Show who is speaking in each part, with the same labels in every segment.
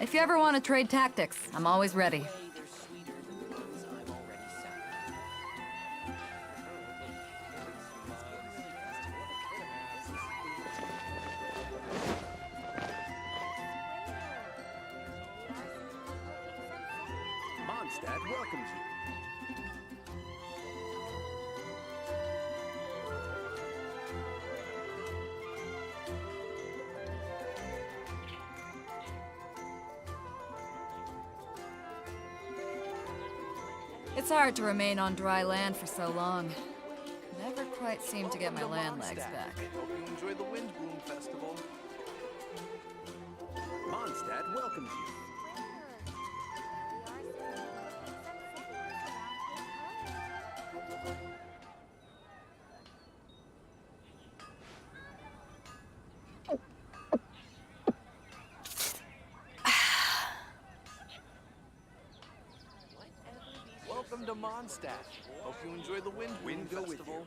Speaker 1: If you ever want to trade tactics, I'm always ready.
Speaker 2: Mondstadt welcomes you.
Speaker 1: It's hard to remain on dry land for so long. Never quite seem to get my land legs back.
Speaker 2: Hope you enjoy the Wind Bloom Festival. Mondstadt welcomes you. Welcome to Mondstadt. Hope you enjoy the Wind Bloom Festival.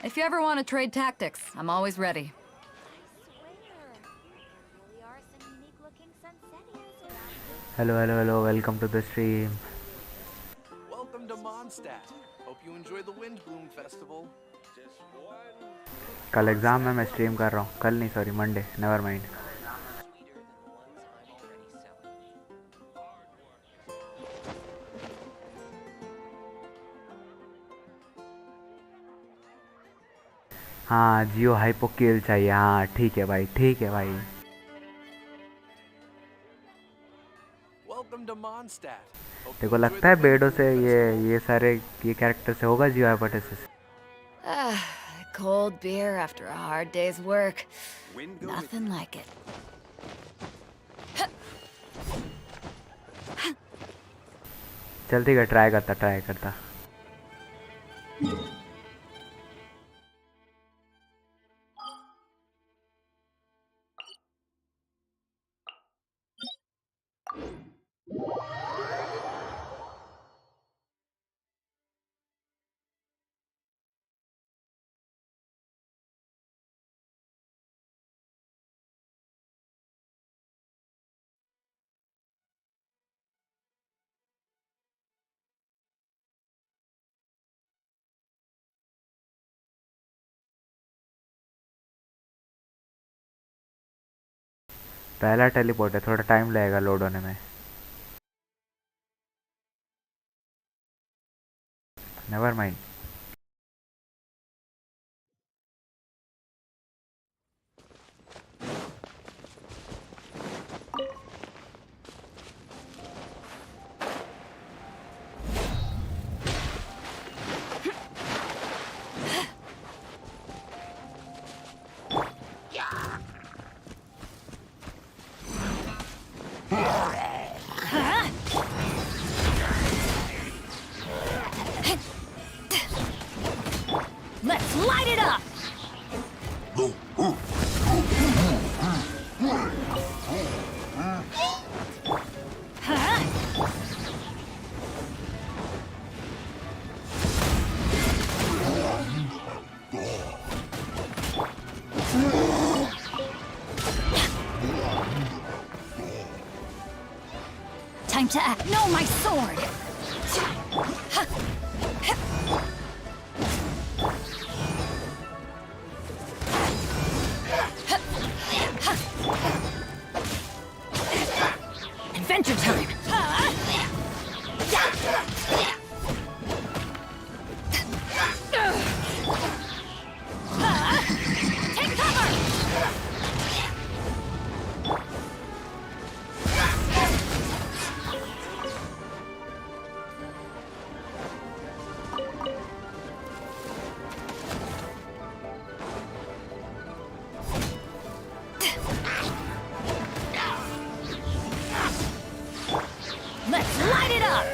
Speaker 1: If you ever want to trade tactics, I'm always ready.
Speaker 3: Hello, welcome to the stream.
Speaker 2: Welcome to Mondstadt. Hope you enjoy the Wind Bloom Festival.
Speaker 3: कल exam है, मैं stream कर रहा हूँ. कल नहीं, sorry, Monday. Never mind. हाँ, जियो hypo किल चाहिए. हाँ ठीक है भाई, ठीक है भाई. देखो लगता है बेडो से ये सारे ये कैरेक्टर से होगा जियो हाइपोटेसिस.
Speaker 1: Cold beer after a hard day's work. Nothing like it.
Speaker 3: चल ठीक है, ट्राई करता. पहला टेलीपोर्ट है, थोड़ा टाइम लगेगा लोड होने में. Never mind.
Speaker 1: Let's light it up! Time to act. No, my sword! Adventure time! Take cover! Let's light it up!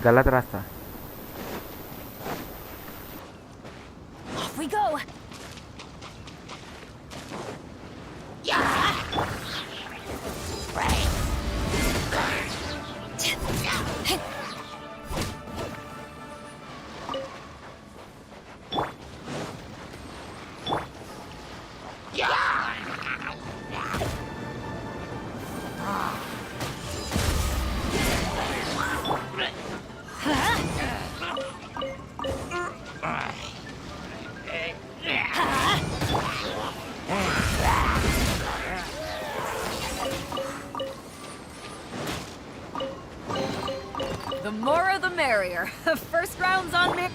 Speaker 3: गलत रास्ता.
Speaker 1: Off we go! merrier. First round's on me.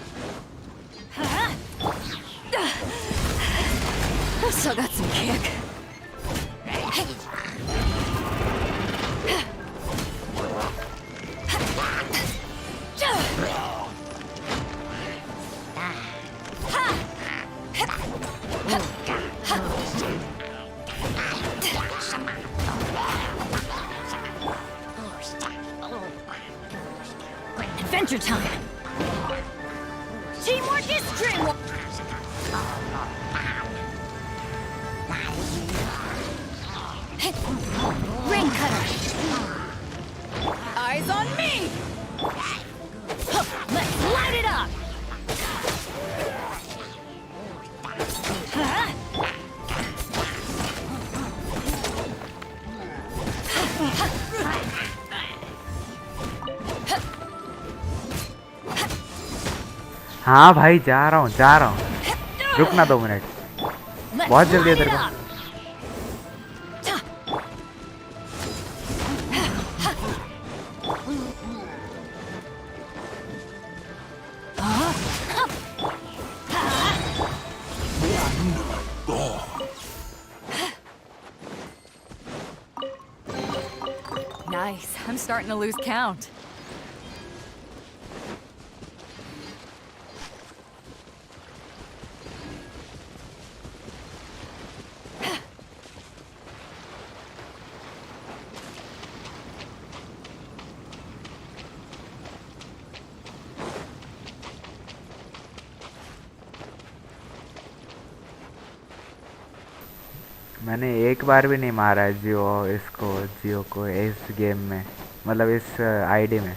Speaker 1: I've still got some kick. Adventure time! Teamwork is dreamwork! Ring cutter! Eyes on me! Let's light it up!
Speaker 3: हाँ भाई जा रहा हूँ रुकना 2 minute बहुत जल्दी है तेरे को
Speaker 1: Nice. I'm starting to lose count.
Speaker 3: मैंने एक बार भी नहीं मारा है जियो को इस गेम में मतलब इस आईडी में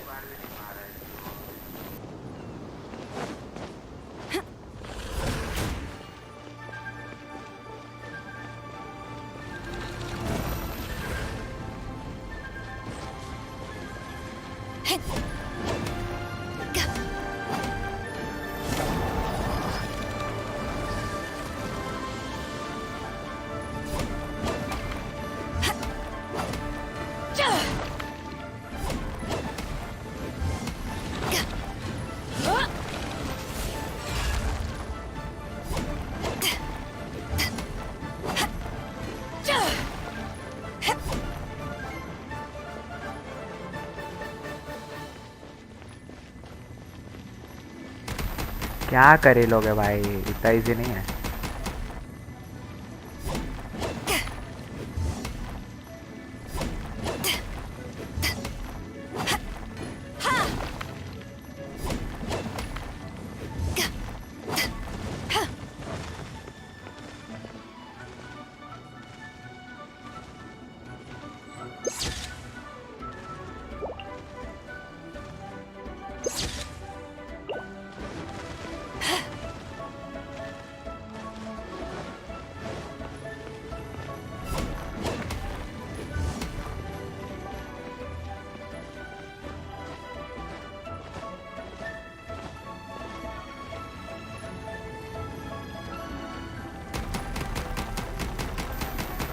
Speaker 3: क्या करे लोगे भाई इतना इजी नहीं है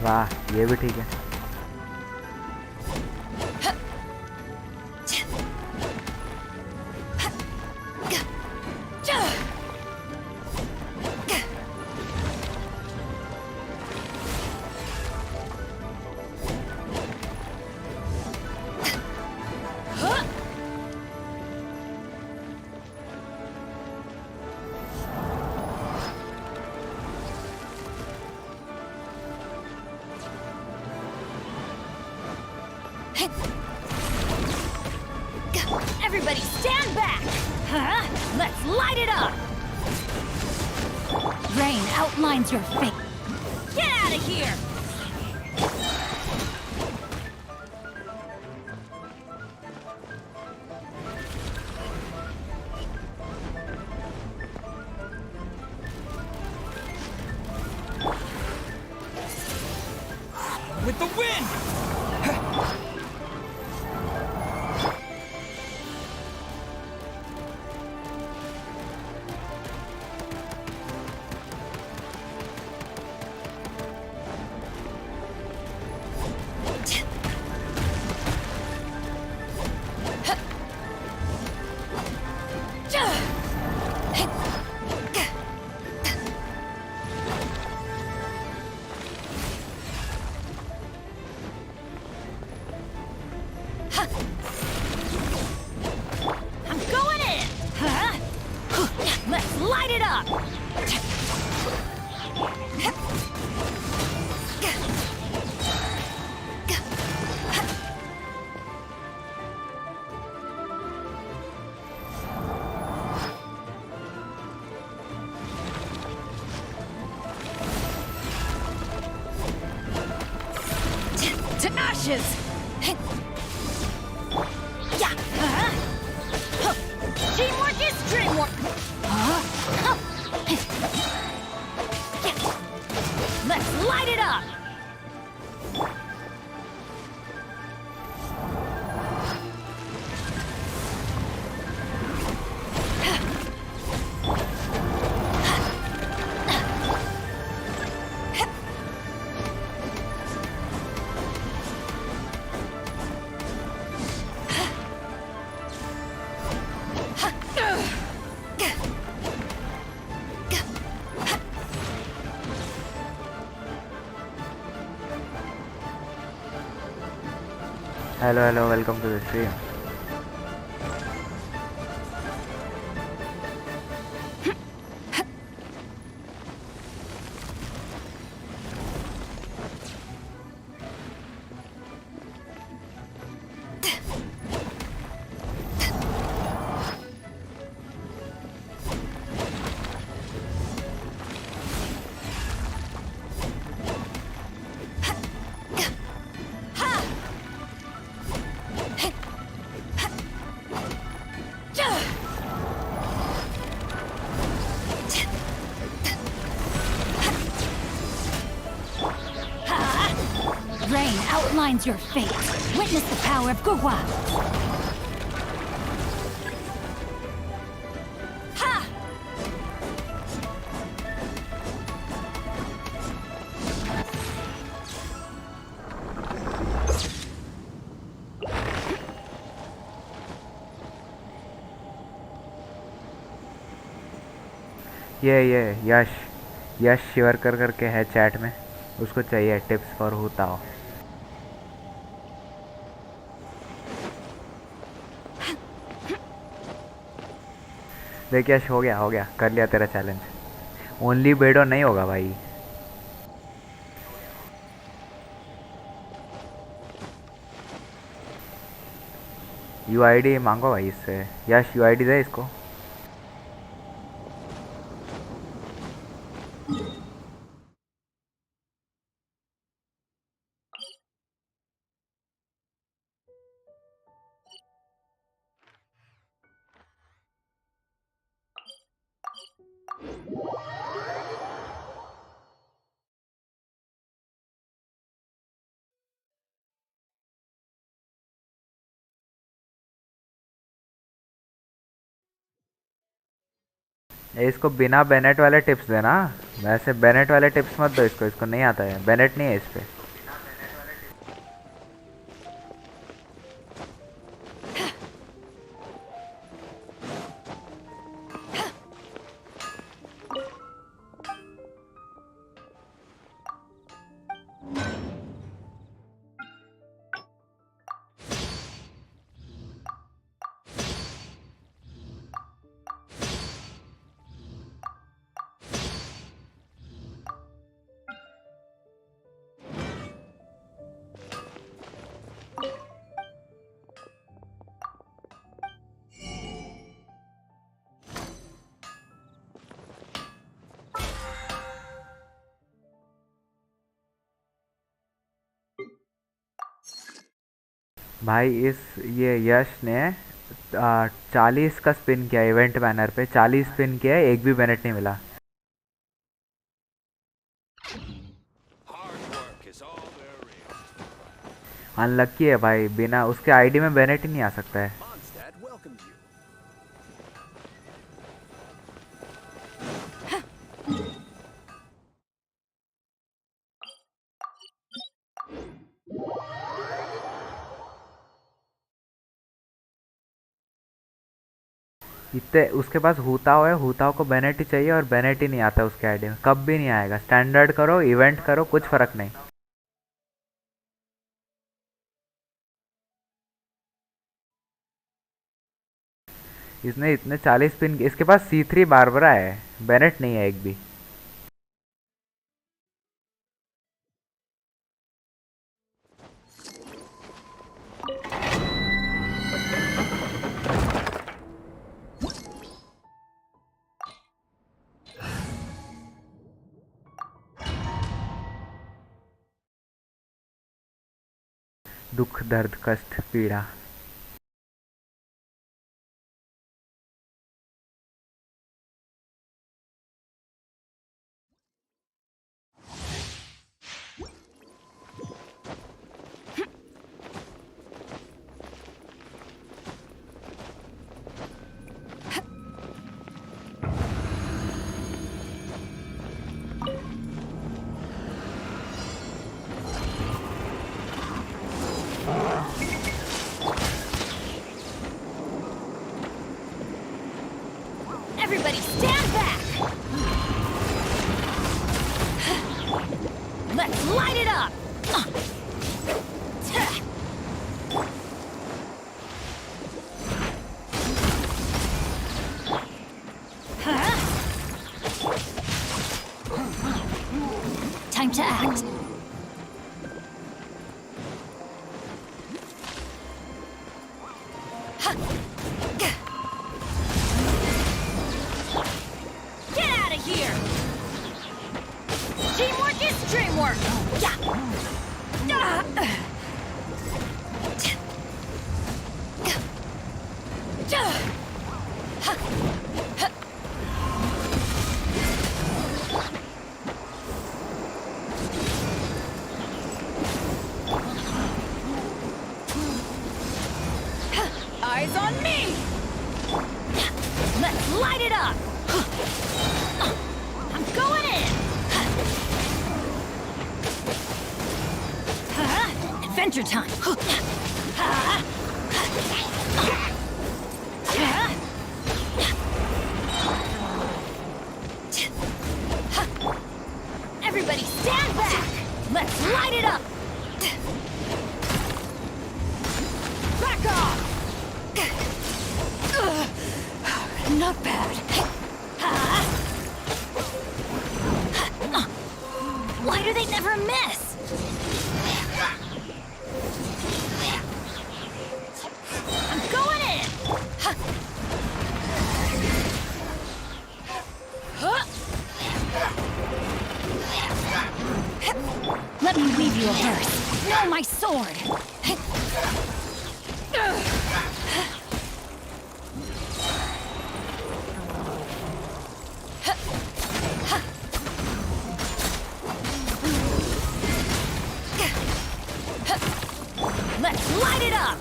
Speaker 3: वाह ये भी ठीक है
Speaker 1: Everybody stand back! Huh? Let's light it up! Rain outlines your fate. Get out of here!
Speaker 2: With the wind!
Speaker 1: to ashes!
Speaker 4: Teamwork is dreamwork! Let's light it up!
Speaker 3: Hello, welcome to the stream.
Speaker 4: Rain outlines your fate. Witness the power of Gugwa. Ha!
Speaker 3: ये यश शिवरकर करके है chat में, उसको चाहिए tips for होता हो। देख यश, हो गया, कर लिया तेरा चैलेंज। ओनली बेडो नहीं होगा भाई। यूआईडी मांगो भाई इससे। यश यूआईडी दे इसको। इसको बिना बेनेट वाले टिप्स देना। वैसे बेनेट वाले टिप्स मत दो इसको, इसको नहीं आता है, बेनेट नहीं है इस पे। भाई ये यश ने 40 का स्पिन किया इवेंट बैनर पे, 40 स्पिन किया, एक भी बेनेट नहीं मिला। अनलक्की है भाई, बिना उसके आईडी में बेनेट ही नहीं आ सकता है। इतने उसके पास हूताओ है, हूताओ को बेनेट ही चाहिए और बेनेट ही नहीं आता उसके आईडी में, कब भी नहीं आएगा। स्टैंडर्ड करो, इवेंट करो, कुछ फर्क नहीं। इसने इतने 40 पिन, इसके पास C3 बारबरा है, बेनेट नहीं है एक भी। दुख दर्द कष्ट पीड़ा।
Speaker 4: Everybody stand back! Let's light it up! Time to act. Get out of here! Teamwork is dreamwork! Eyes on me! Let's light it up! I'm going in! Adventure time! Everybody stand back! Let's light it up! Back off! Not bad. Why do they never miss? I'm going in! Let me weave you a verse. Know my sword! Let's light it up!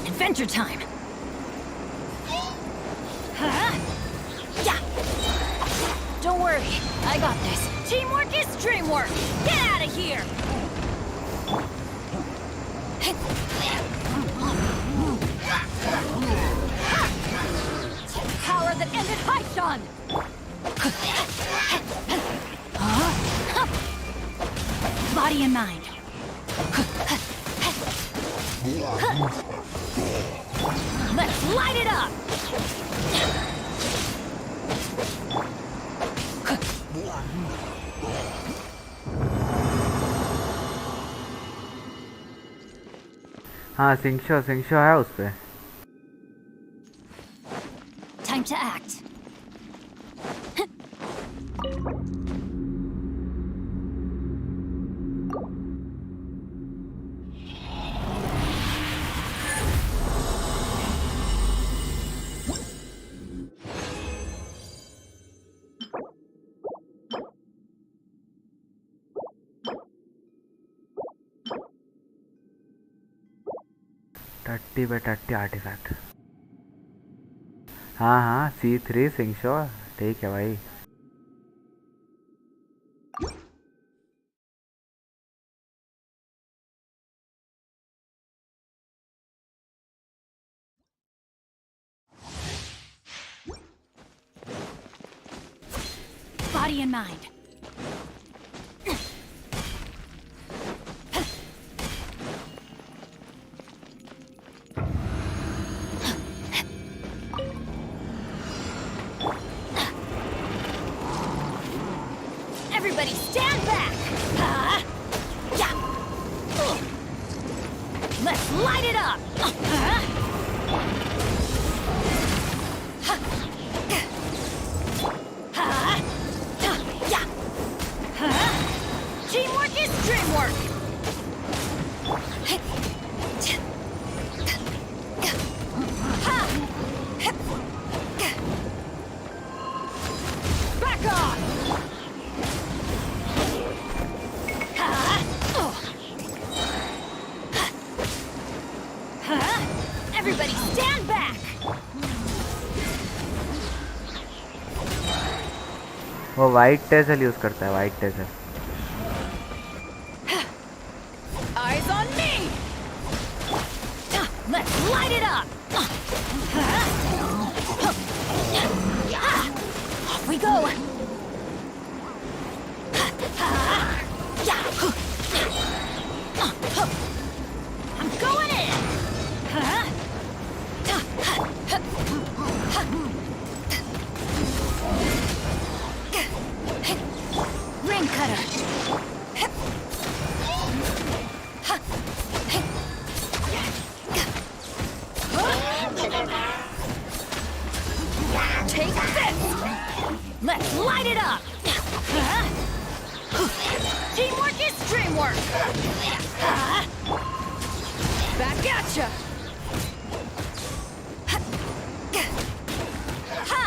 Speaker 4: Adventure time! Yeah! Don't worry, I got this. Teamwork is dreamwork! Get out of here! Power that ended Haishan! Body and mind. Let's light it up!
Speaker 3: हाँ सिंगशो है उस पे।
Speaker 4: Time to act.
Speaker 3: टट्टी पे टट्टी artefact. हाँ हाँ C3 सिंगशो ठीक है भाई।
Speaker 4: Body and mind. Everybody stand back! Yeah! Let's light it up!
Speaker 3: वो वाइट टेजल यूज करता है, white टेजल।
Speaker 4: Eyes on me! Let's light it up! Off we go! I'm going in! Ring cutter! Take this! Let's light it up! Teamwork is dreamwork! Back at ya! Ha!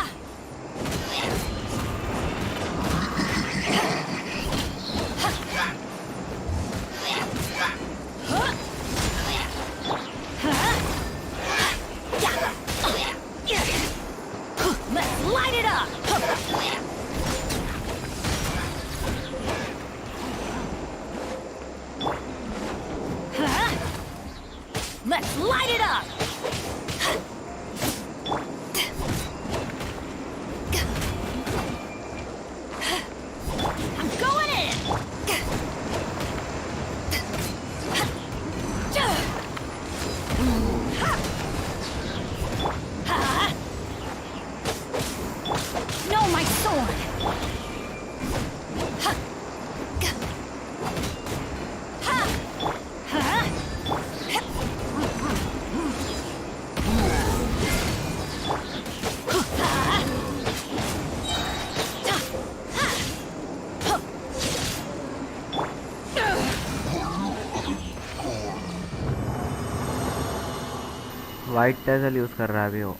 Speaker 4: Let's light it up! Let's light it up! I'm going in! No, my sword!
Speaker 3: White टेजल यूज कर रहा है अभी वो।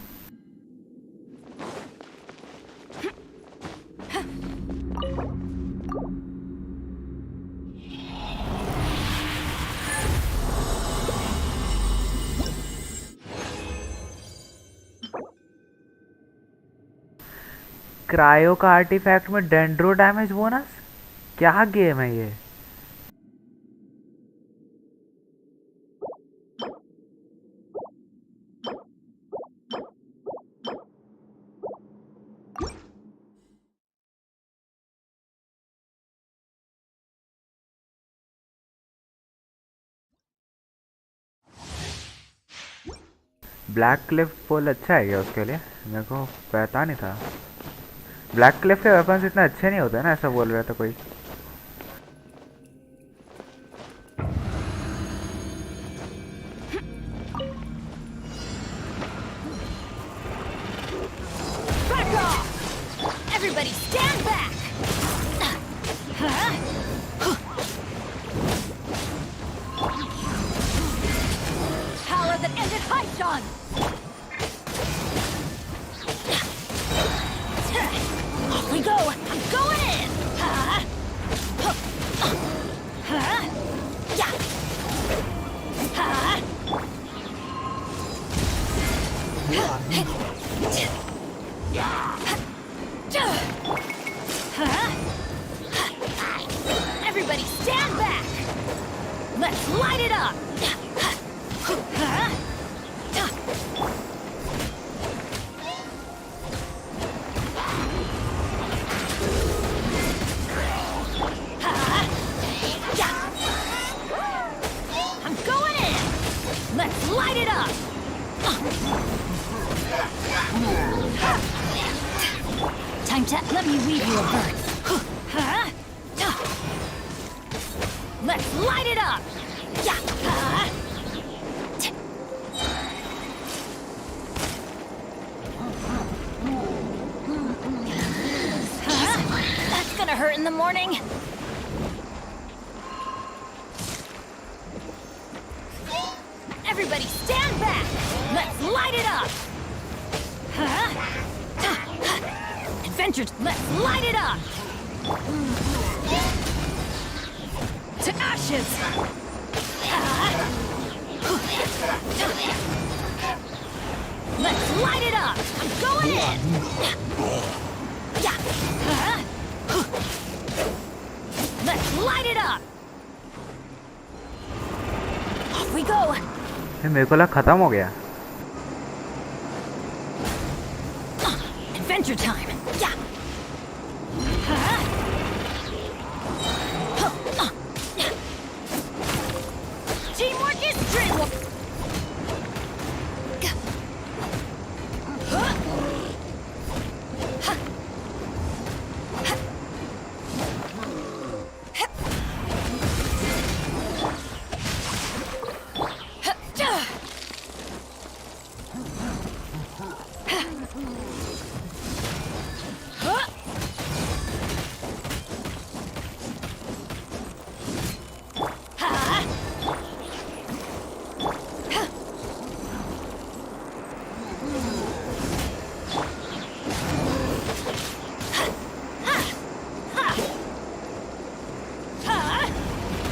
Speaker 3: Cryo का artifact में dendro damage bonus, क्या गेम है ये? ब्लैक क्लिफ पोल अच्छा है क्या उसके लिए? मेरे को पता नहीं था। ब्लैक क्लिफ के वेपन्स इतने अच्छे नहीं होते ना, ऐसा बोल रहा था कोई।
Speaker 4: Back off! Everybody stand back! Power that ended Haishan! Off we go! I'm going in! Everybody stand back! Let's light it up! I'm going in! Let's light it up! Time to let me weave you a bird. Let's light it up! That's gonna hurt in the morning. Everybody stand back! Let's light it up! Adventures, let's light it up! To ashes! Let's light it up! I'm going in! it up. Off we go.
Speaker 3: मेरे को लगा खत्म हो गया।
Speaker 4: Adventure time. Yeah. Teamwork is dreamwork.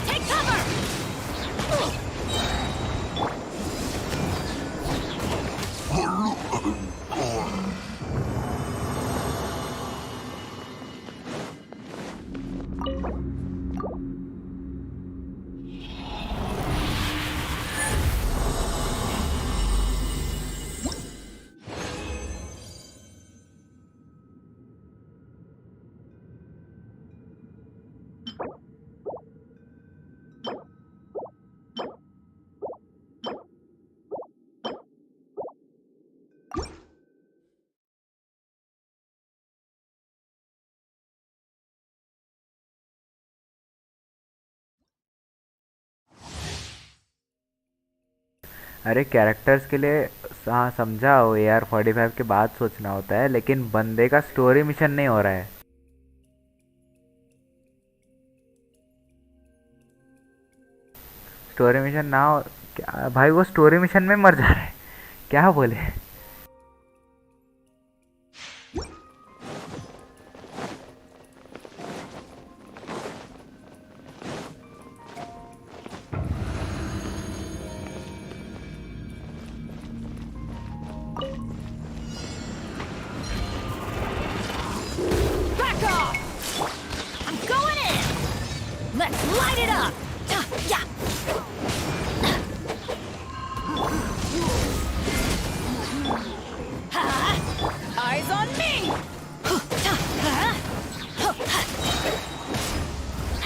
Speaker 4: Take cover.
Speaker 3: अरे characters के लिए हाँ समझा हो AR-45 के बाद सोचना होता है, लेकिन बंदे का स्टोरी मिशन नहीं हो रहा है। स्टोरी मिशन ना हो क्या भाई, वो स्टोरी मिशन में मर जा रहा है, क्या बोले।
Speaker 4: Back off. I'm going in. Let's light it up. Yeah. Eyes on me.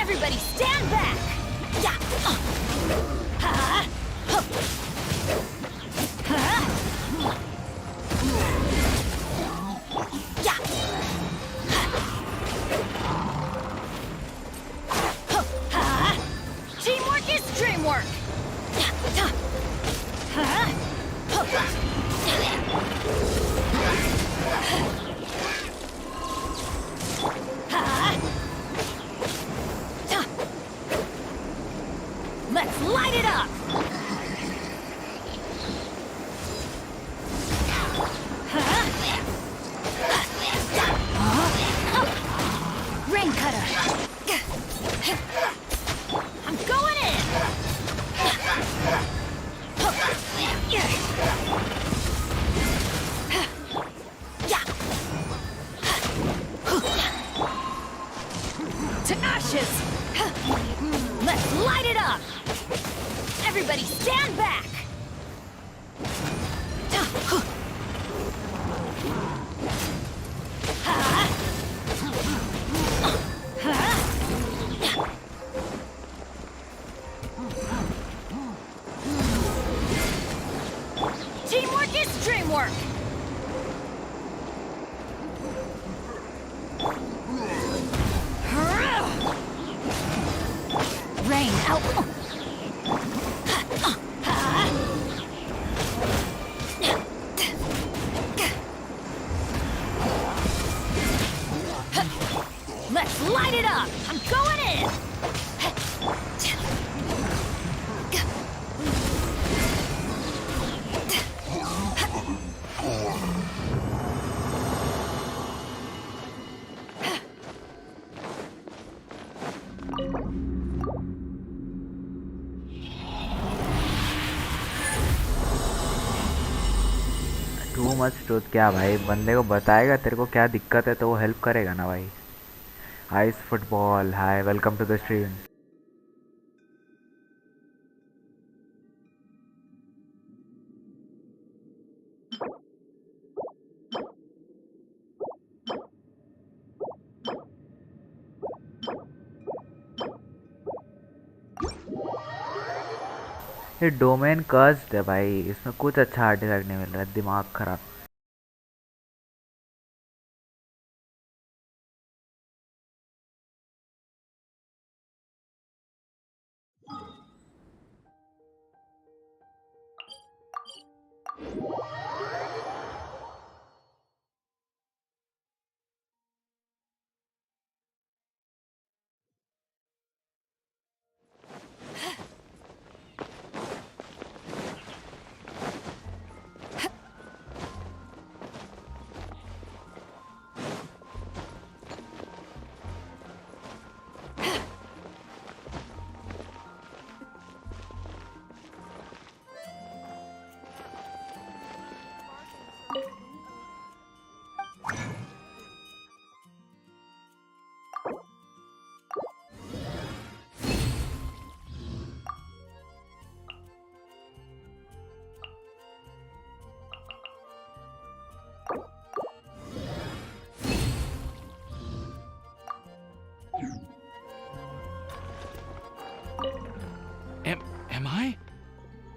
Speaker 4: Everybody stand back. Yeah. Yeah. Teamwork is dreamwork. Let's light it up. Rain cutter. I'm going in. To ashes. Let's light it up. Everybody stand back. Teamwork is dreamwork. Rain out. Let's light it up. I'm going in.
Speaker 3: Too much truth क्या भाई, बंदे को बताएगा तेरे को क्या दिक्कत है तो वो हेल्प करेगा ना भाई। Ice football, hi welcome to the stream. ये डोमेन कर्स्ड है भाई, इसमें कुछ अच्छा आर्टिफैक्ट नहीं मिल रहा है, दिमाग खराब।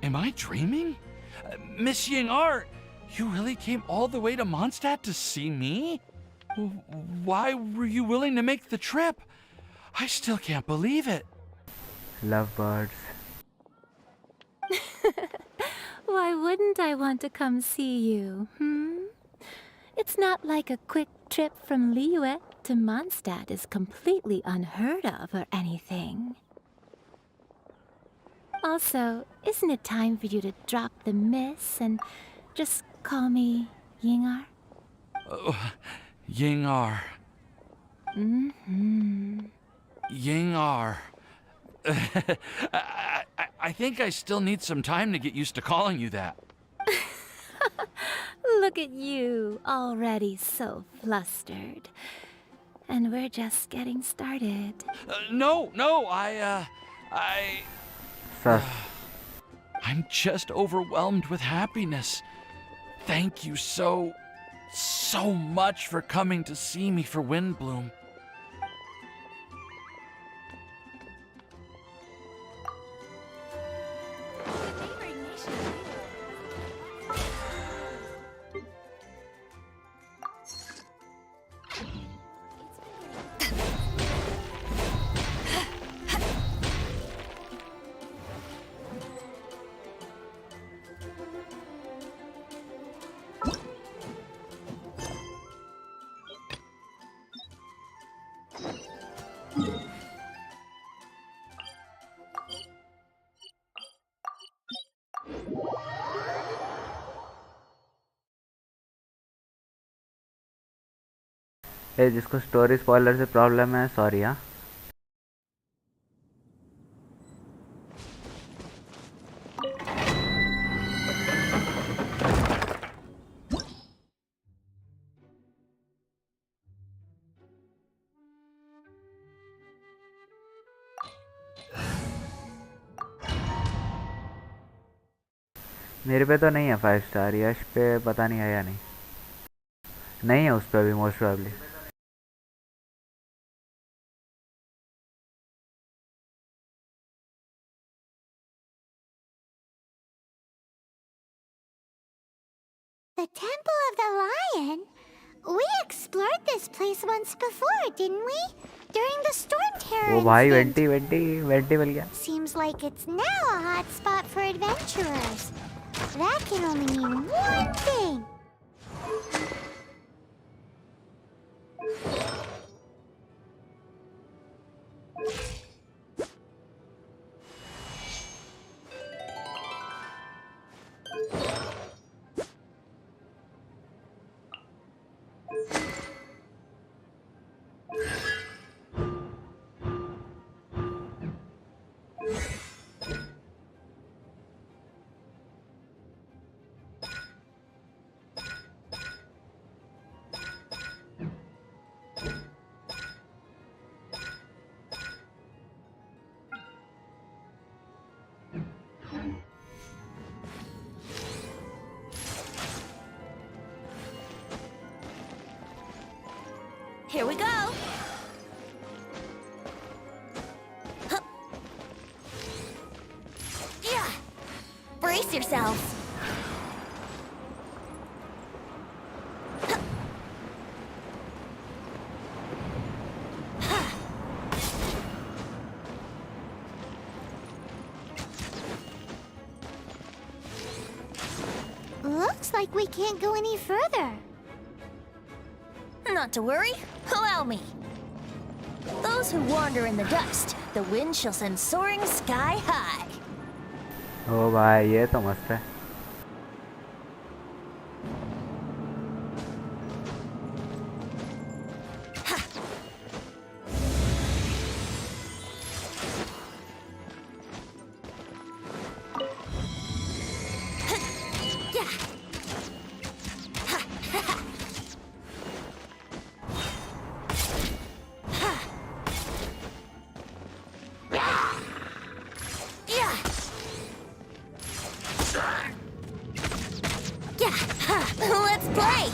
Speaker 2: Am I dreaming? Miss Ying-ar, you really came all the way to Mondstadt to see me? Why were you willing to make the trip? I still can't believe it.
Speaker 3: Lovebirds.
Speaker 5: Why wouldn't I want to come see you, It's not like a quick trip from Liyue to Mondstadt is completely unheard of or anything. Also, isn't it time for you to drop the miss and just call me Ying-ar?
Speaker 2: Ying-ar. Ying-ar. I think I still need some time to get used to calling you that.
Speaker 5: Look at you, already so flustered. And we're just getting started.
Speaker 2: No,
Speaker 3: Sus.
Speaker 2: I'm just overwhelmed with happiness. Thank you so much for coming to see me for Windbloom.
Speaker 3: ये जिसको story spoiler से problem है, sorry. हाँ, मेरे पे तो नहीं है 5 स्टार, यश पे पता नहीं है या नहीं, नहीं है उस पर भी most probably.
Speaker 6: The Temple of the Lion? We explored this place once before, didn't we? During the storm terror
Speaker 3: ओ भाई,
Speaker 6: incident.
Speaker 3: वेंटी मिल गया।
Speaker 6: Seems like it's now a hot spot for adventurers. That can only mean one thing.
Speaker 4: Here we go. Hup. Yeah. yourselves.
Speaker 6: Looks like we can't go any further.
Speaker 4: Not to worry, allow me. Those who wander in the dust, the wind shall send soaring sky high.
Speaker 3: ओ भाई ये तो मस्त है.
Speaker 4: Let's play!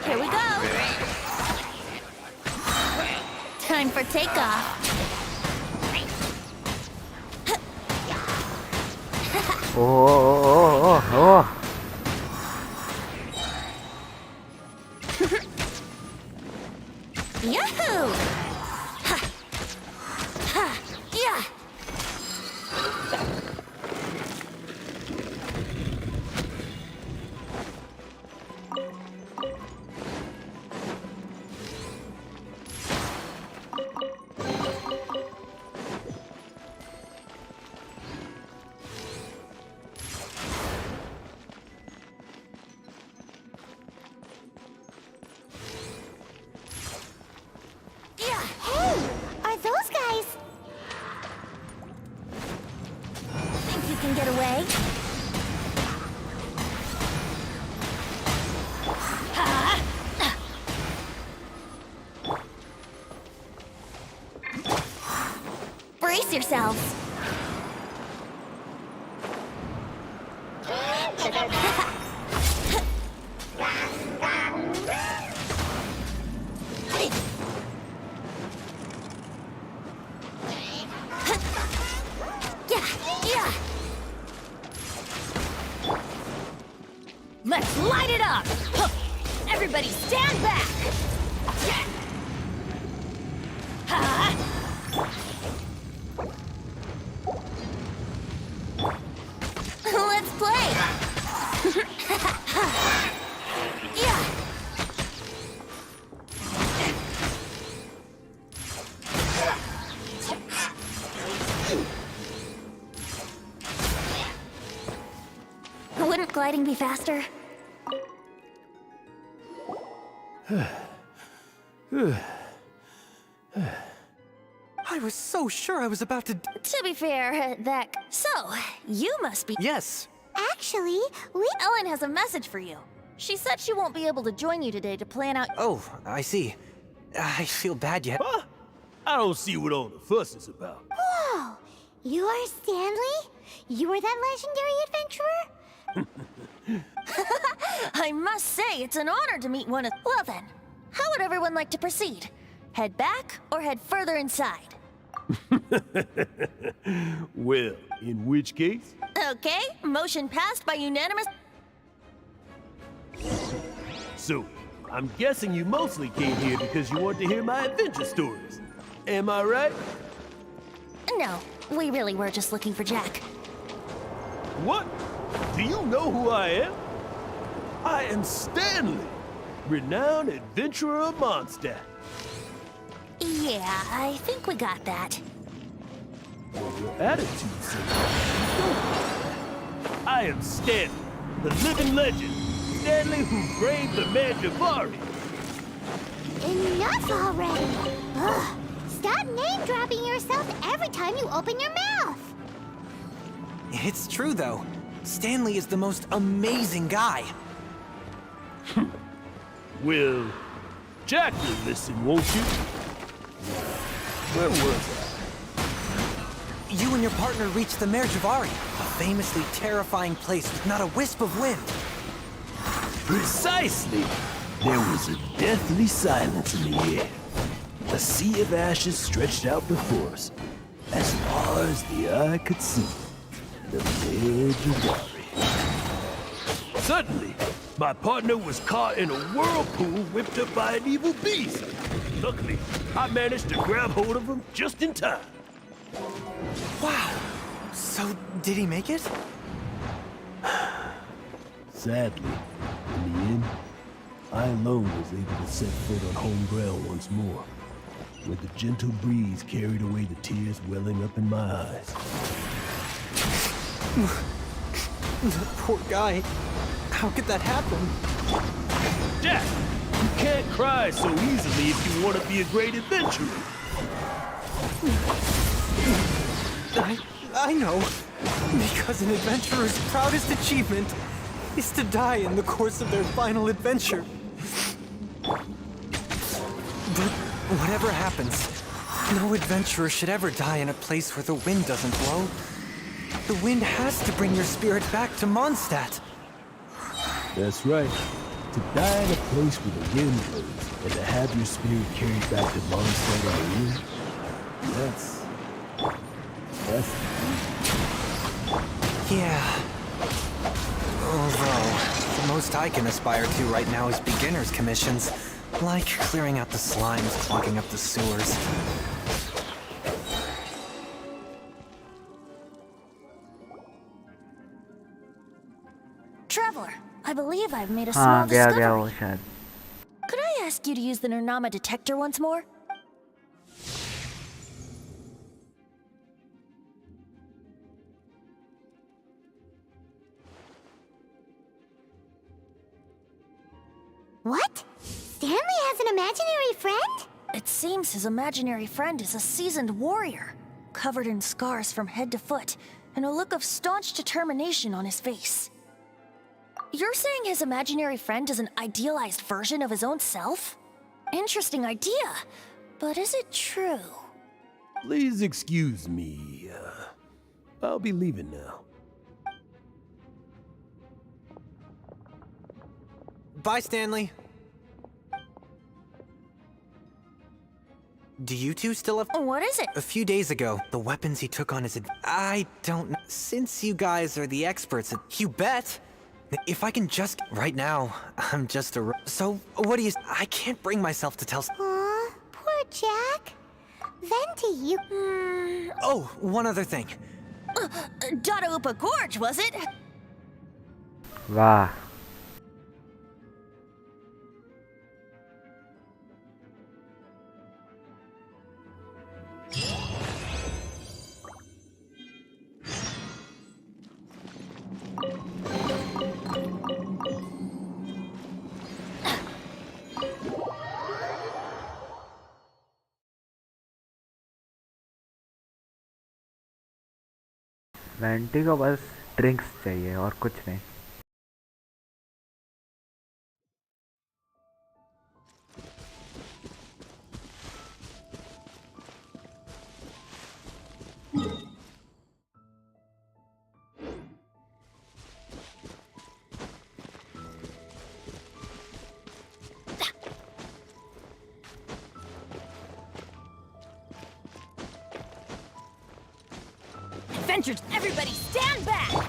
Speaker 4: Here we go! Time for takeoff.
Speaker 3: Oh.
Speaker 4: Yahoo! Ha! Ha! Yeah!
Speaker 6: Hey, are those guys?
Speaker 4: Think you can get away? Brace yourselves. Yeah. Let's light it up! Huh. Everybody stand back! Ha! Let's play! Yeah! Wouldn't gliding be faster?
Speaker 7: I was so sure I was about to.
Speaker 4: To be fair, that... So, you must be...
Speaker 7: Yes.
Speaker 6: Actually, we...
Speaker 4: Ellen has a message for you. She said she won't be able to join you today to plan out...
Speaker 7: Oh, I see. I feel bad yet.
Speaker 8: Huh? I don't see what all the fuss is about.
Speaker 6: Whoa! You are Stanley? You are that legendary adventurer?
Speaker 4: I must say, it's an honor to meet one of... Well then, how would everyone like to proceed? Head back or head further inside?
Speaker 8: Well, in which case?
Speaker 4: Okay, motion passed by unanimous...
Speaker 8: So, I'm guessing you mostly came here because you want to hear my adventure stories. Am I right?
Speaker 4: No, we really were just looking for Jack.
Speaker 8: What? Do you know who I am? I am Stanley, renowned adventurer of Mondstadt.
Speaker 4: Yeah, I think we got that.
Speaker 8: Your attitude says I am Stanley, the living legend. Stanley who braved the Mandavari.
Speaker 6: Enough already! Ugh. Stop name-dropping yourself every time you open your mouth!
Speaker 7: It's true, though. Stanley is the most amazing guy.
Speaker 8: Well, Jack will listen, won't you? Where was
Speaker 7: You and your partner reached the Mare Javari, a famously terrifying place with not a wisp of wind.
Speaker 8: I? Precisely! There was a deathly silence in the air. A sea of ashes stretched out before us, as far as the eye could see. The Mare Javari. Suddenly, my partner was caught in a whirlpool whipped up by an evil beast. Luckily, I managed to grab hold of him just in time.
Speaker 7: Wow. So, did he make it?
Speaker 8: Sadly, in the end, I alone was able to set foot on home ground once more, where the gentle breeze carried away the tears welling up in my eyes.
Speaker 7: Poor guy. How could that happen?
Speaker 8: Jack, you can't cry so easily if you want to be a great adventurer.
Speaker 7: I know. Because an adventurer's proudest achievement is to die in the course of their final adventure. But whatever happens, no adventurer should ever die in a place where the wind doesn't blow. The wind has to bring your spirit back to Mondstadt.
Speaker 8: That's right. To die in a place where the wind blows and to have your spirit carried back to Mondstadt in the wind, that's...
Speaker 7: Yeah. Although, the most I can aspire to right now is beginner's commissions, like clearing out the slimes clogging up the sewers.
Speaker 4: Traveler, I believe I've made a
Speaker 3: हाँ
Speaker 4: small
Speaker 3: गया
Speaker 4: discovery.
Speaker 3: वो शायद.
Speaker 4: Could I ask you to use the Nernama detector once more?
Speaker 6: What? Stanley has an imaginary friend?
Speaker 4: It seems his imaginary friend is a seasoned warrior, covered in scars from head to foot, and a look of staunch determination on his face. You're saying his imaginary friend is an idealized version of his own self? Interesting idea, but is it true?
Speaker 8: Please excuse me. I'll be leaving now.
Speaker 7: Bye, Stanley. Do you two still have...
Speaker 4: What is it?
Speaker 7: A few days ago, the weapons he took on his... I don't know. Since you guys are the experts at... You bet! If I can just... Right now, I'm just a... So, what do you... I can't bring myself to tell...
Speaker 6: Aw, poor Jack. Venti, you...
Speaker 7: Oh, one other thing.
Speaker 4: Dadaupa Gorge, was it?
Speaker 3: वाह. Vanity को बस drinks चाहिए और कुछ नहीं.
Speaker 4: Adventures, everybody stand back!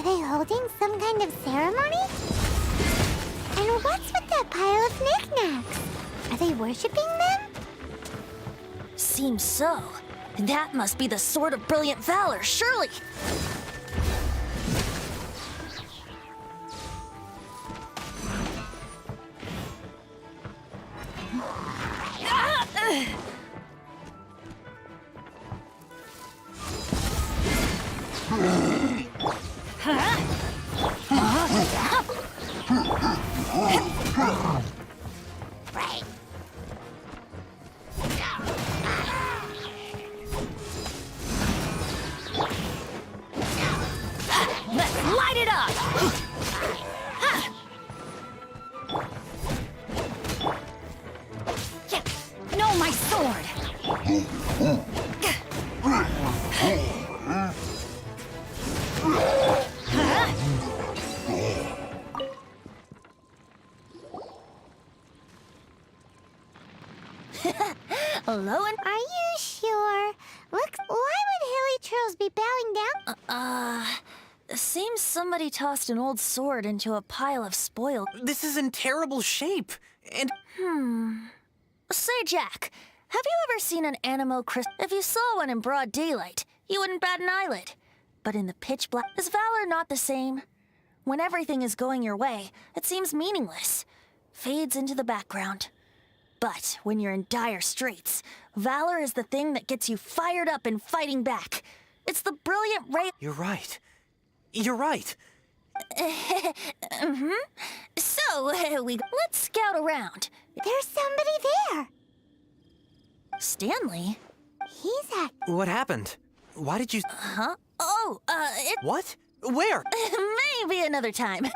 Speaker 6: Are they holding some kind of ceremony? And what's with that pile of knickknacks? Are they worshipping them?
Speaker 4: Seems so. That must be the Sword of Brilliant Valor, surely!
Speaker 6: Right.
Speaker 4: Let's light it up! Yeah, no, my sword! Hello, and
Speaker 6: Are you sure? Look, why would Hilly Churls be bowing down?
Speaker 4: seems somebody tossed an old sword into a pile of spoil.
Speaker 7: This is in terrible shape. And
Speaker 4: Say, Jack, have you ever seen an Animo crystal? If you saw one in broad daylight, you wouldn't bat an eyelid. But in the pitch black, is valor not the same? When everything is going your way, it seems meaningless, fades into the background. But when you're in dire straits, valor is the thing that gets you fired up and fighting back. It's the brilliant ray.
Speaker 7: you're right. You're right.
Speaker 4: So, let's scout around.
Speaker 6: There's somebody there.
Speaker 4: Stanley?
Speaker 6: He's at.
Speaker 7: What happened? Why did you...
Speaker 4: Huh? Oh,
Speaker 7: What? Where?
Speaker 4: maybe another time.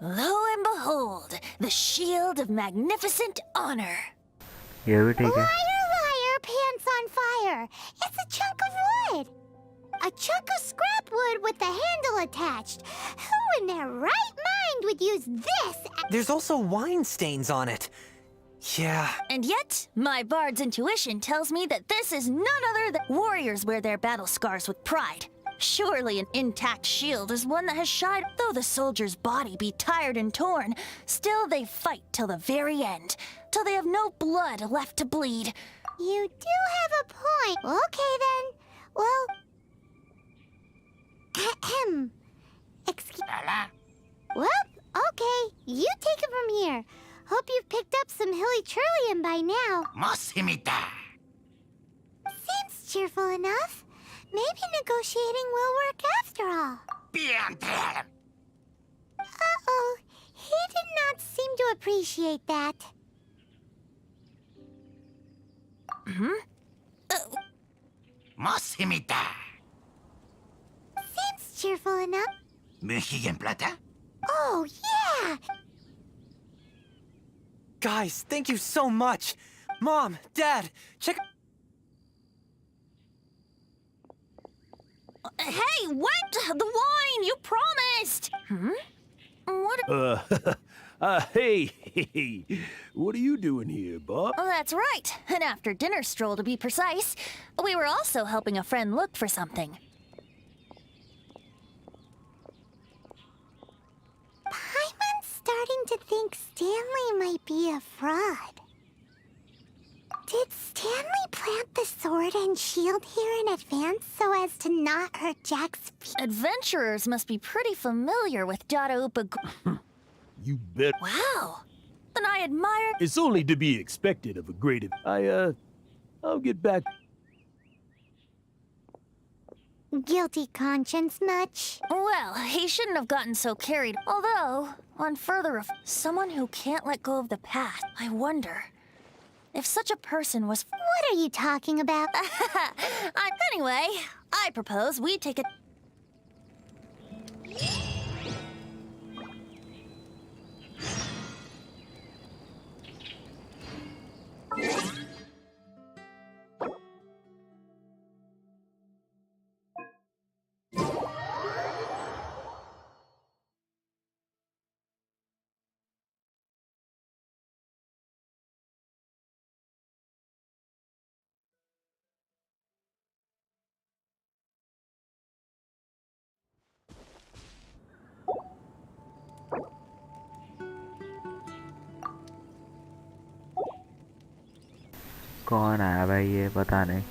Speaker 4: Lo and behold, the shield of magnificent honor.
Speaker 3: ये भी ठीक है.
Speaker 6: Liar, liar, pants on fire. It's a chunk of wood. A chunk of scrap wood with the handle attached. Who in their right mind would use this?
Speaker 7: There's also wine stains on it. Yeah.
Speaker 4: And yet, my bard's intuition tells me that this is none other than warriors wear their battle scars with pride. Surely an intact shield is one that has shied. Though the soldier's body be tired and torn, still they fight till the very end, till they have no blood left to bleed.
Speaker 6: You do have a point. Okay then. Well. Ahem. Excuse. Well, okay. You take it from here. Hope you've picked up some Hilly Trillium by now. Seems cheerful enough. Maybe negotiating will work after all. Uh-oh. He did not seem to appreciate that. Seems cheerful enough. Oh, yeah!
Speaker 7: Guys, thank you so much. Mom, Dad, check...
Speaker 4: Hey, wait! The wine! You promised! What?
Speaker 8: Hey, what are you doing here, Bob?
Speaker 4: Oh, that's right. An after dinner stroll, to be precise. We were also helping a friend look for something.
Speaker 6: Paimon's starting to think Stanley might be a fraud. Did Stanley plant the sword and shield here in advance so as to not hurt Jack's
Speaker 4: Adventurers must be pretty familiar with Dada Upa.
Speaker 8: You bet.
Speaker 4: Wow. Then I admire.
Speaker 8: It's only to be expected of a great. I'll get back.
Speaker 6: Guilty conscience much?
Speaker 4: Well, he shouldn't have gotten so carried. Although, on someone who can't let go of the past, I wonder if such a person was.
Speaker 6: What are you talking about?
Speaker 4: Anyway, I propose we take a.
Speaker 3: कौन आया भाई ये पता नहीं.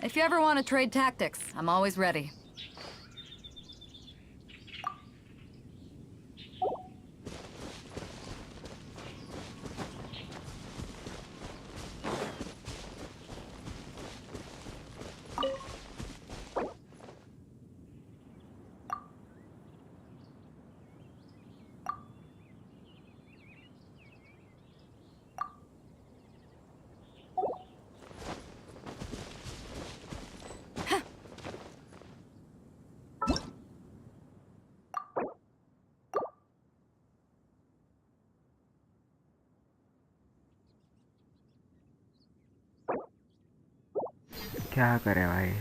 Speaker 1: If you ever want to trade tactics, I'm always ready.
Speaker 3: क्या करें भाई.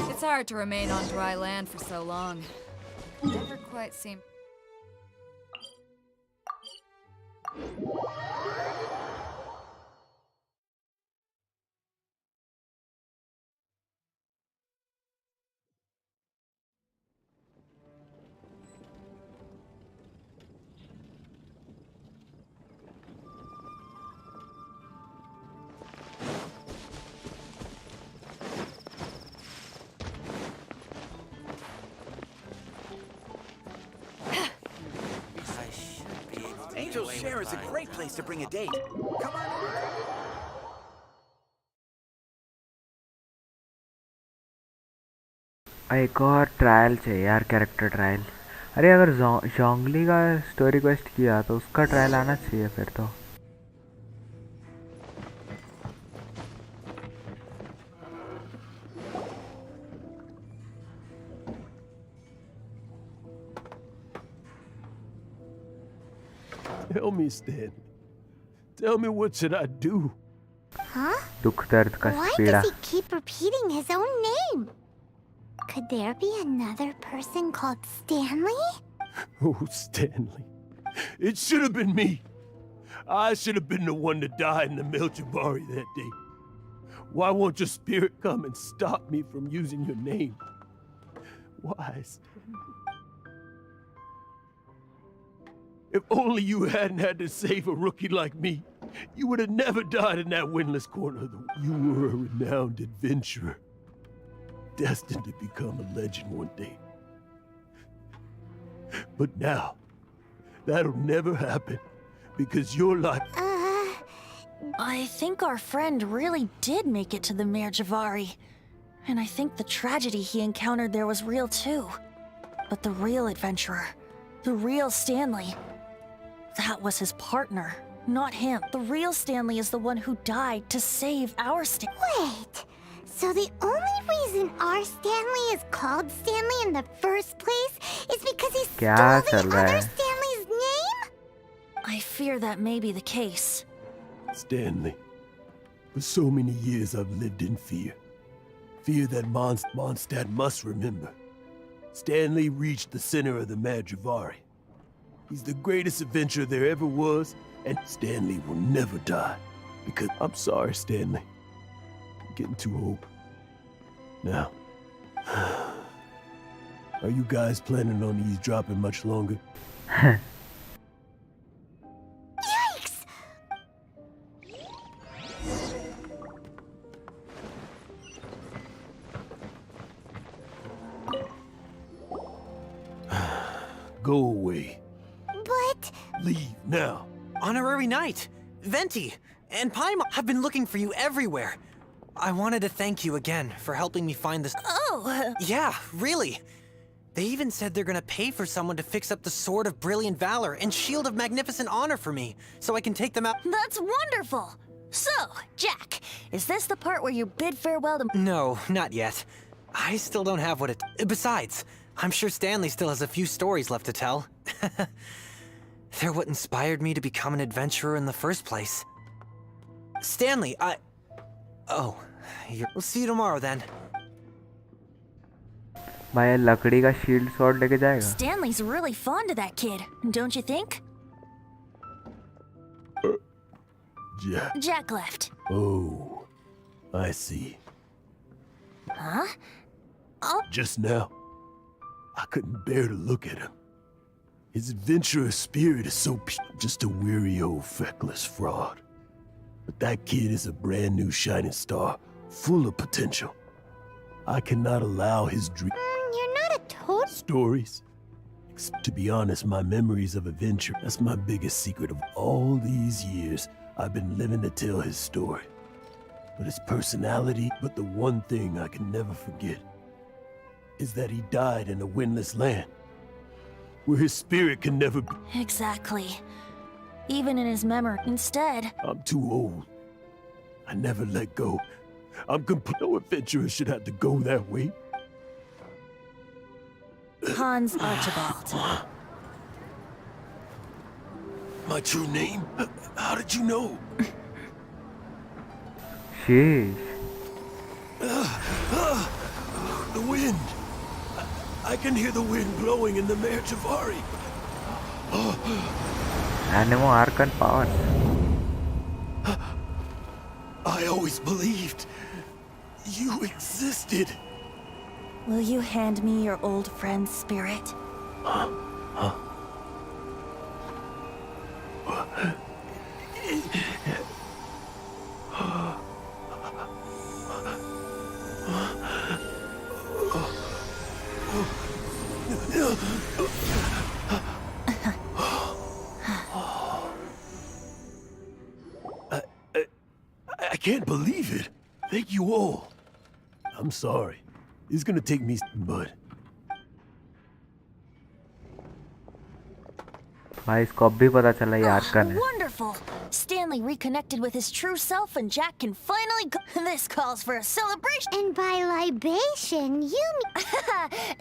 Speaker 1: It's hard to remain on dry land for so long. Never quite seem.
Speaker 9: Angel's Share is a great place to bring a date. Come on over.
Speaker 3: एक और trial चाहिए यार, character trial. अरे अगर जोंगली का स्टोरी क्वेस्ट किया तो उसका ट्रायल आना चाहिए फिर तो.
Speaker 8: Tell me, Stan. Tell me, what should I do?
Speaker 6: Huh?
Speaker 3: दुख दर्द का
Speaker 6: Why
Speaker 3: पीड़ा.
Speaker 6: does he keep repeating his own name? Could there be another person called Stanley?
Speaker 8: Oh, Stanley. It should have been me. I should have been the one to die in the Melchibari that day. Why won't your spirit come and stop me from using your name? Why, Stanley? If only you hadn't had to save a rookie like me, you would have never died in that windless corner. You were a renowned adventurer, destined to become a legend one day. But now, that'll never happen, because your life...
Speaker 4: I think our friend really did make it to the Mare Javari. And I think the tragedy he encountered there was real too. But the real adventurer, the real Stanley, that was his partner, not him. The real Stanley is the one who died to save our Stanley.
Speaker 6: Wait, so the only reason our Stanley is called Stanley in the first place is because he stole
Speaker 3: क्या
Speaker 6: the
Speaker 3: चल रहा
Speaker 6: other
Speaker 3: है?
Speaker 6: Stanley's name?
Speaker 4: I fear that may be the case.
Speaker 8: Stanley, for so many years I've lived in fear. Fear that Mondstadt must remember. Stanley reached the center of the Mare Javari. He's the greatest adventurer there ever was, and Stanley will never die. Because I'm sorry, Stanley. I'm getting too old. Now, are you guys planning on eavesdropping much longer?
Speaker 6: Yikes!
Speaker 8: Go away.
Speaker 6: But
Speaker 7: Leave now. Honorary Knight, Venti, and Paimon have been looking for you everywhere. I wanted to thank you again for helping me find this.
Speaker 4: Oh,
Speaker 7: Yeah, really. They even said they're gonna pay for someone to fix up the Sword of Brilliant Valor and Shield of Magnificent Honor for me, so I can take them out.
Speaker 4: that's wonderful! So, Jack, is this the part where you bid farewell to...
Speaker 7: No, not yet. I still don't have what it. Besides, I'm sure Stanley still has a few stories left to tell. They're what inspired me to become an adventurer in the first place. Stanley, Oh, we'll see you tomorrow then.
Speaker 3: भाई ये लकड़ी का shield sword लेके जाएगा?
Speaker 4: Stanley's really fond of that kid, don't you think?
Speaker 8: Jack.
Speaker 4: Jack left.
Speaker 8: Oh, I see.
Speaker 4: Huh? Oh,
Speaker 8: Just now, I couldn't bear to look at him. His adventurous spirit is so just a weary old feckless fraud. But that kid is a brand new shining star, full of potential. I cannot allow his dream
Speaker 6: you're not a toad.
Speaker 8: stories. To be honest, my memories of adventure, that's my biggest secret of all these years. I've been living to tell his story. But his personality, but the one thing I can never forget is that he died in a windless land, where his spirit can never be.
Speaker 4: exactly. Even in his memory. Instead,
Speaker 8: I'm too old. I never let go. No adventurer should have to go that way.
Speaker 4: Hans Archibald.
Speaker 8: My true name? How did you know?
Speaker 3: Sheesh.
Speaker 8: The wind. I can hear the wind blowing in the Mare Javari.
Speaker 3: Anemo Arcan powers.
Speaker 8: I always believed you existed.
Speaker 4: Will you hand me your old friend's spirit?
Speaker 8: I can't believe it. Thank you all. I'm sorry. It's gonna take me, but
Speaker 3: भाई इसको अब भी पता चला ये
Speaker 4: Ah,
Speaker 3: Arkan है.
Speaker 4: wonderful! Stanley reconnected with his true self and Jack can finally This calls for a celebration!
Speaker 6: And by libation, you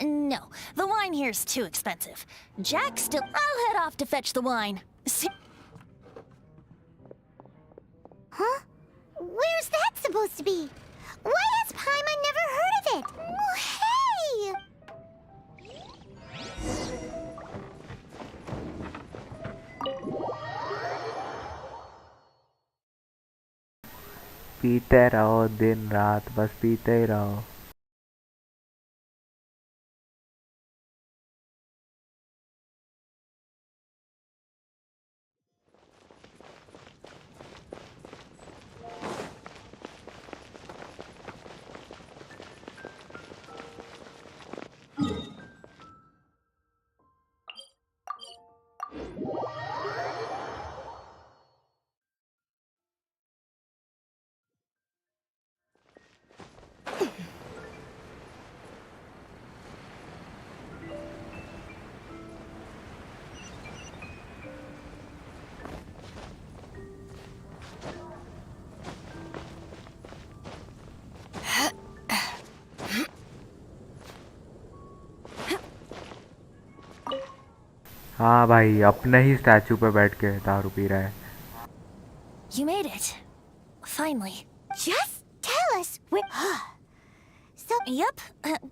Speaker 6: mean...
Speaker 4: No, the wine here's too expensive. Jack still... I'll head off to fetch the wine.
Speaker 6: Huh? Where's that supposed to be? Why has Paimon never heard of it? Oh, hey!
Speaker 3: पीते रहो दिन रात, बस पीते ही रहो. हाँ भाई, अपने ही स्टैचू पे बैठ के दारू पी रहा है।
Speaker 4: You made it. Finally.
Speaker 6: Just tell us where. So,
Speaker 4: Yep.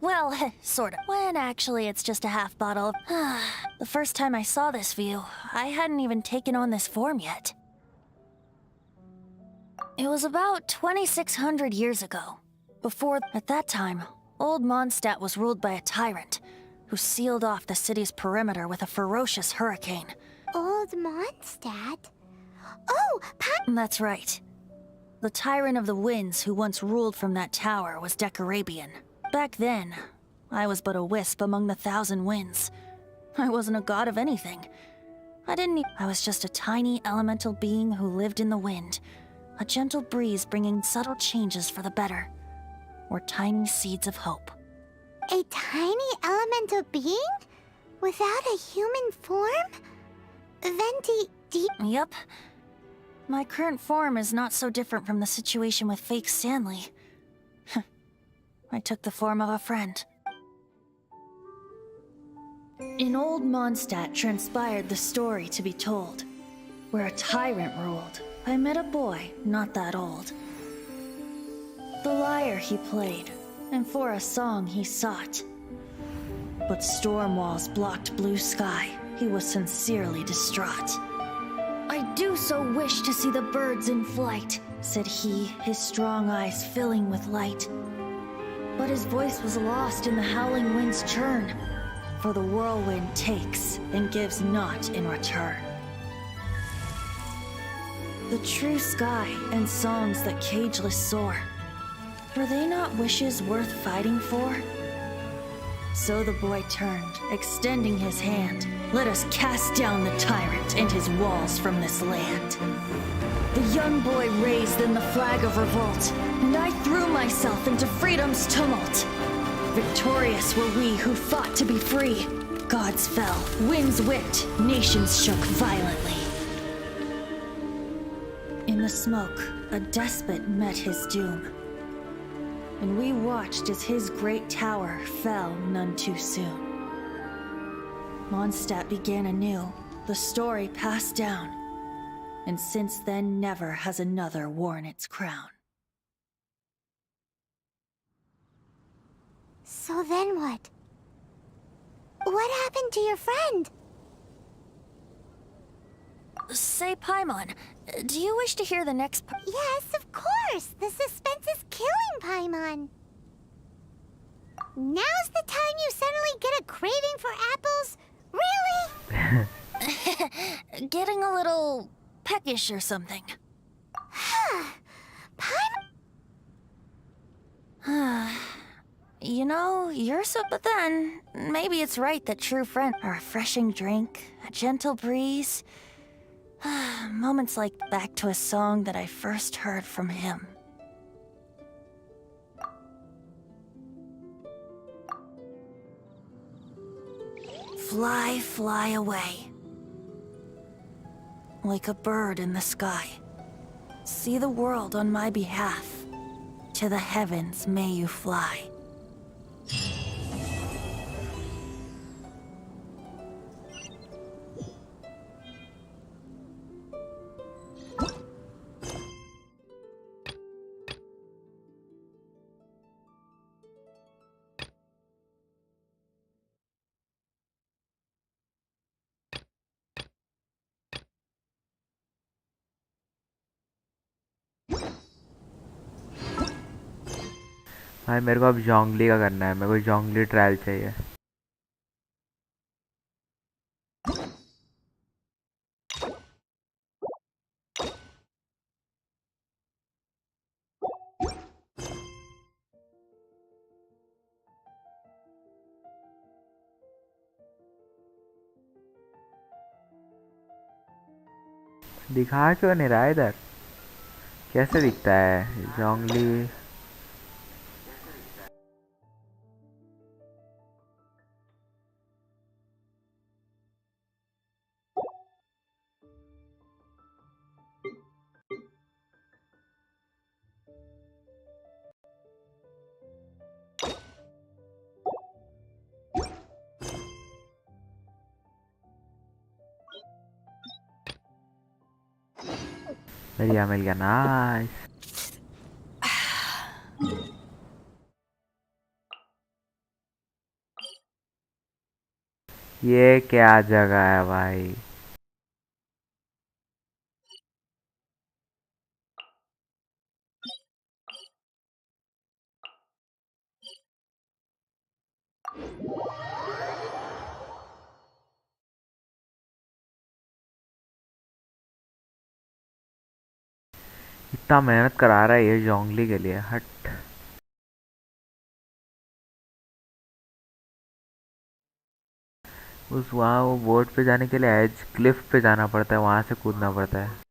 Speaker 4: Well, sort of. When actually it's just a half bottle of. The first time I saw this view, I hadn't even taken on this form yet. It was about 2,600 years ago. Before, at that time, old Mondstadt was ruled by a tyrant who sealed off the city's perimeter with a ferocious hurricane.
Speaker 6: old Mondstadt? Oh,
Speaker 4: That's right. The Tyrant of the Winds who once ruled from that tower was Decarabian. Back then, I was but a wisp among the thousand winds. I wasn't a god of anything. I was just a tiny elemental being who lived in the wind. A gentle breeze bringing subtle changes for the better. Or tiny seeds of hope.
Speaker 6: a tiny elemental being? Without a human form? Venti,
Speaker 4: Yep. My current form is not so different from the situation with fake Stanley. I took the form of a friend. In old Mondstadt transpired the story to be told. Where a tyrant ruled, I met a boy not that old. The lyre he played, and for a song he sought. But storm walls blocked blue sky. He was sincerely distraught. I do so wish to see the birds in flight, said he, his strong eyes filling with light. But his voice was lost in the howling wind's churn, for the whirlwind takes and gives not in return. The true sky and songs that cageless soar, were they not wishes worth fighting for? So the boy turned, extending his hand. Let us cast down the tyrant and his walls from this land. The young boy raised then the flag of revolt, and I threw myself into freedom's tumult. Victorious were we who fought to be free. Gods fell, winds whipped, nations shook violently. In the smoke, a despot met his doom. And we watched as his great tower fell none too soon. Mondstadt began anew, the story passed down, and since then never has another worn its crown.
Speaker 6: So then what? What happened to your friend?
Speaker 4: Say, Paimon, do you wish to hear the next part?
Speaker 6: Yes, of course. The suspense is killing Paimon. Now's the time you suddenly get a craving for apples? Really?
Speaker 4: Getting a little peckish or something.
Speaker 6: Paimon.
Speaker 4: You know, you're so. But then, maybe it's right that true friends. A refreshing drink, a gentle breeze. Moments like back to a song that I first heard from him. Fly, fly away. Like a bird in the sky. See the world on my behalf. To the heavens may you fly.
Speaker 3: भाई मेरे को अब जोंगली का करना है, मेरे को जोंगली trial चाहिए। दिखा क्यों नहीं रहा इधर? कैसे दिखता है जोंगली? एरिया मिल गया, नाइस। ये क्या जगह है भाई? इतना मेहनत करा रहा है ये जोंगली के लिए, हट। उस वहाँ वो बोट पे जाने के लिए एज क्लिफ पे जाना पड़ता है, वहाँ से कूदना पड़ता है।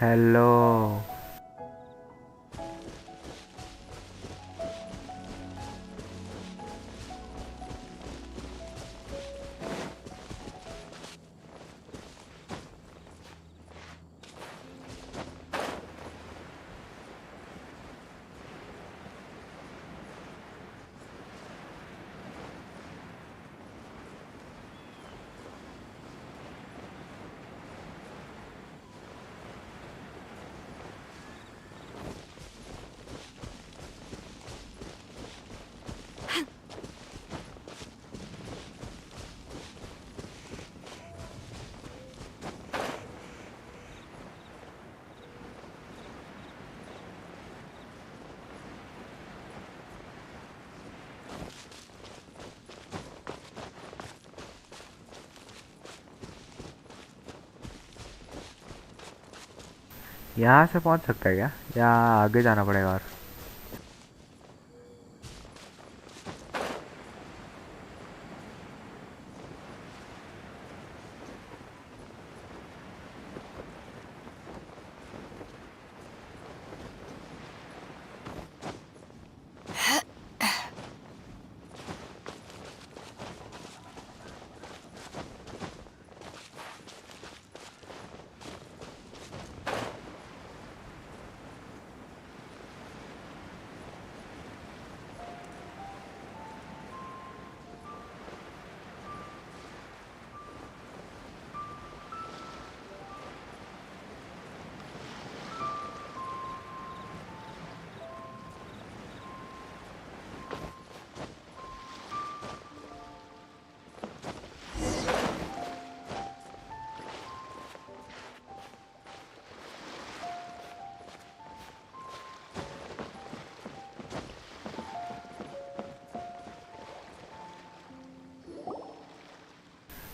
Speaker 3: हेलो। यहाँ से पहुँच सकता है क्या, या आगे जाना पड़ेगा? और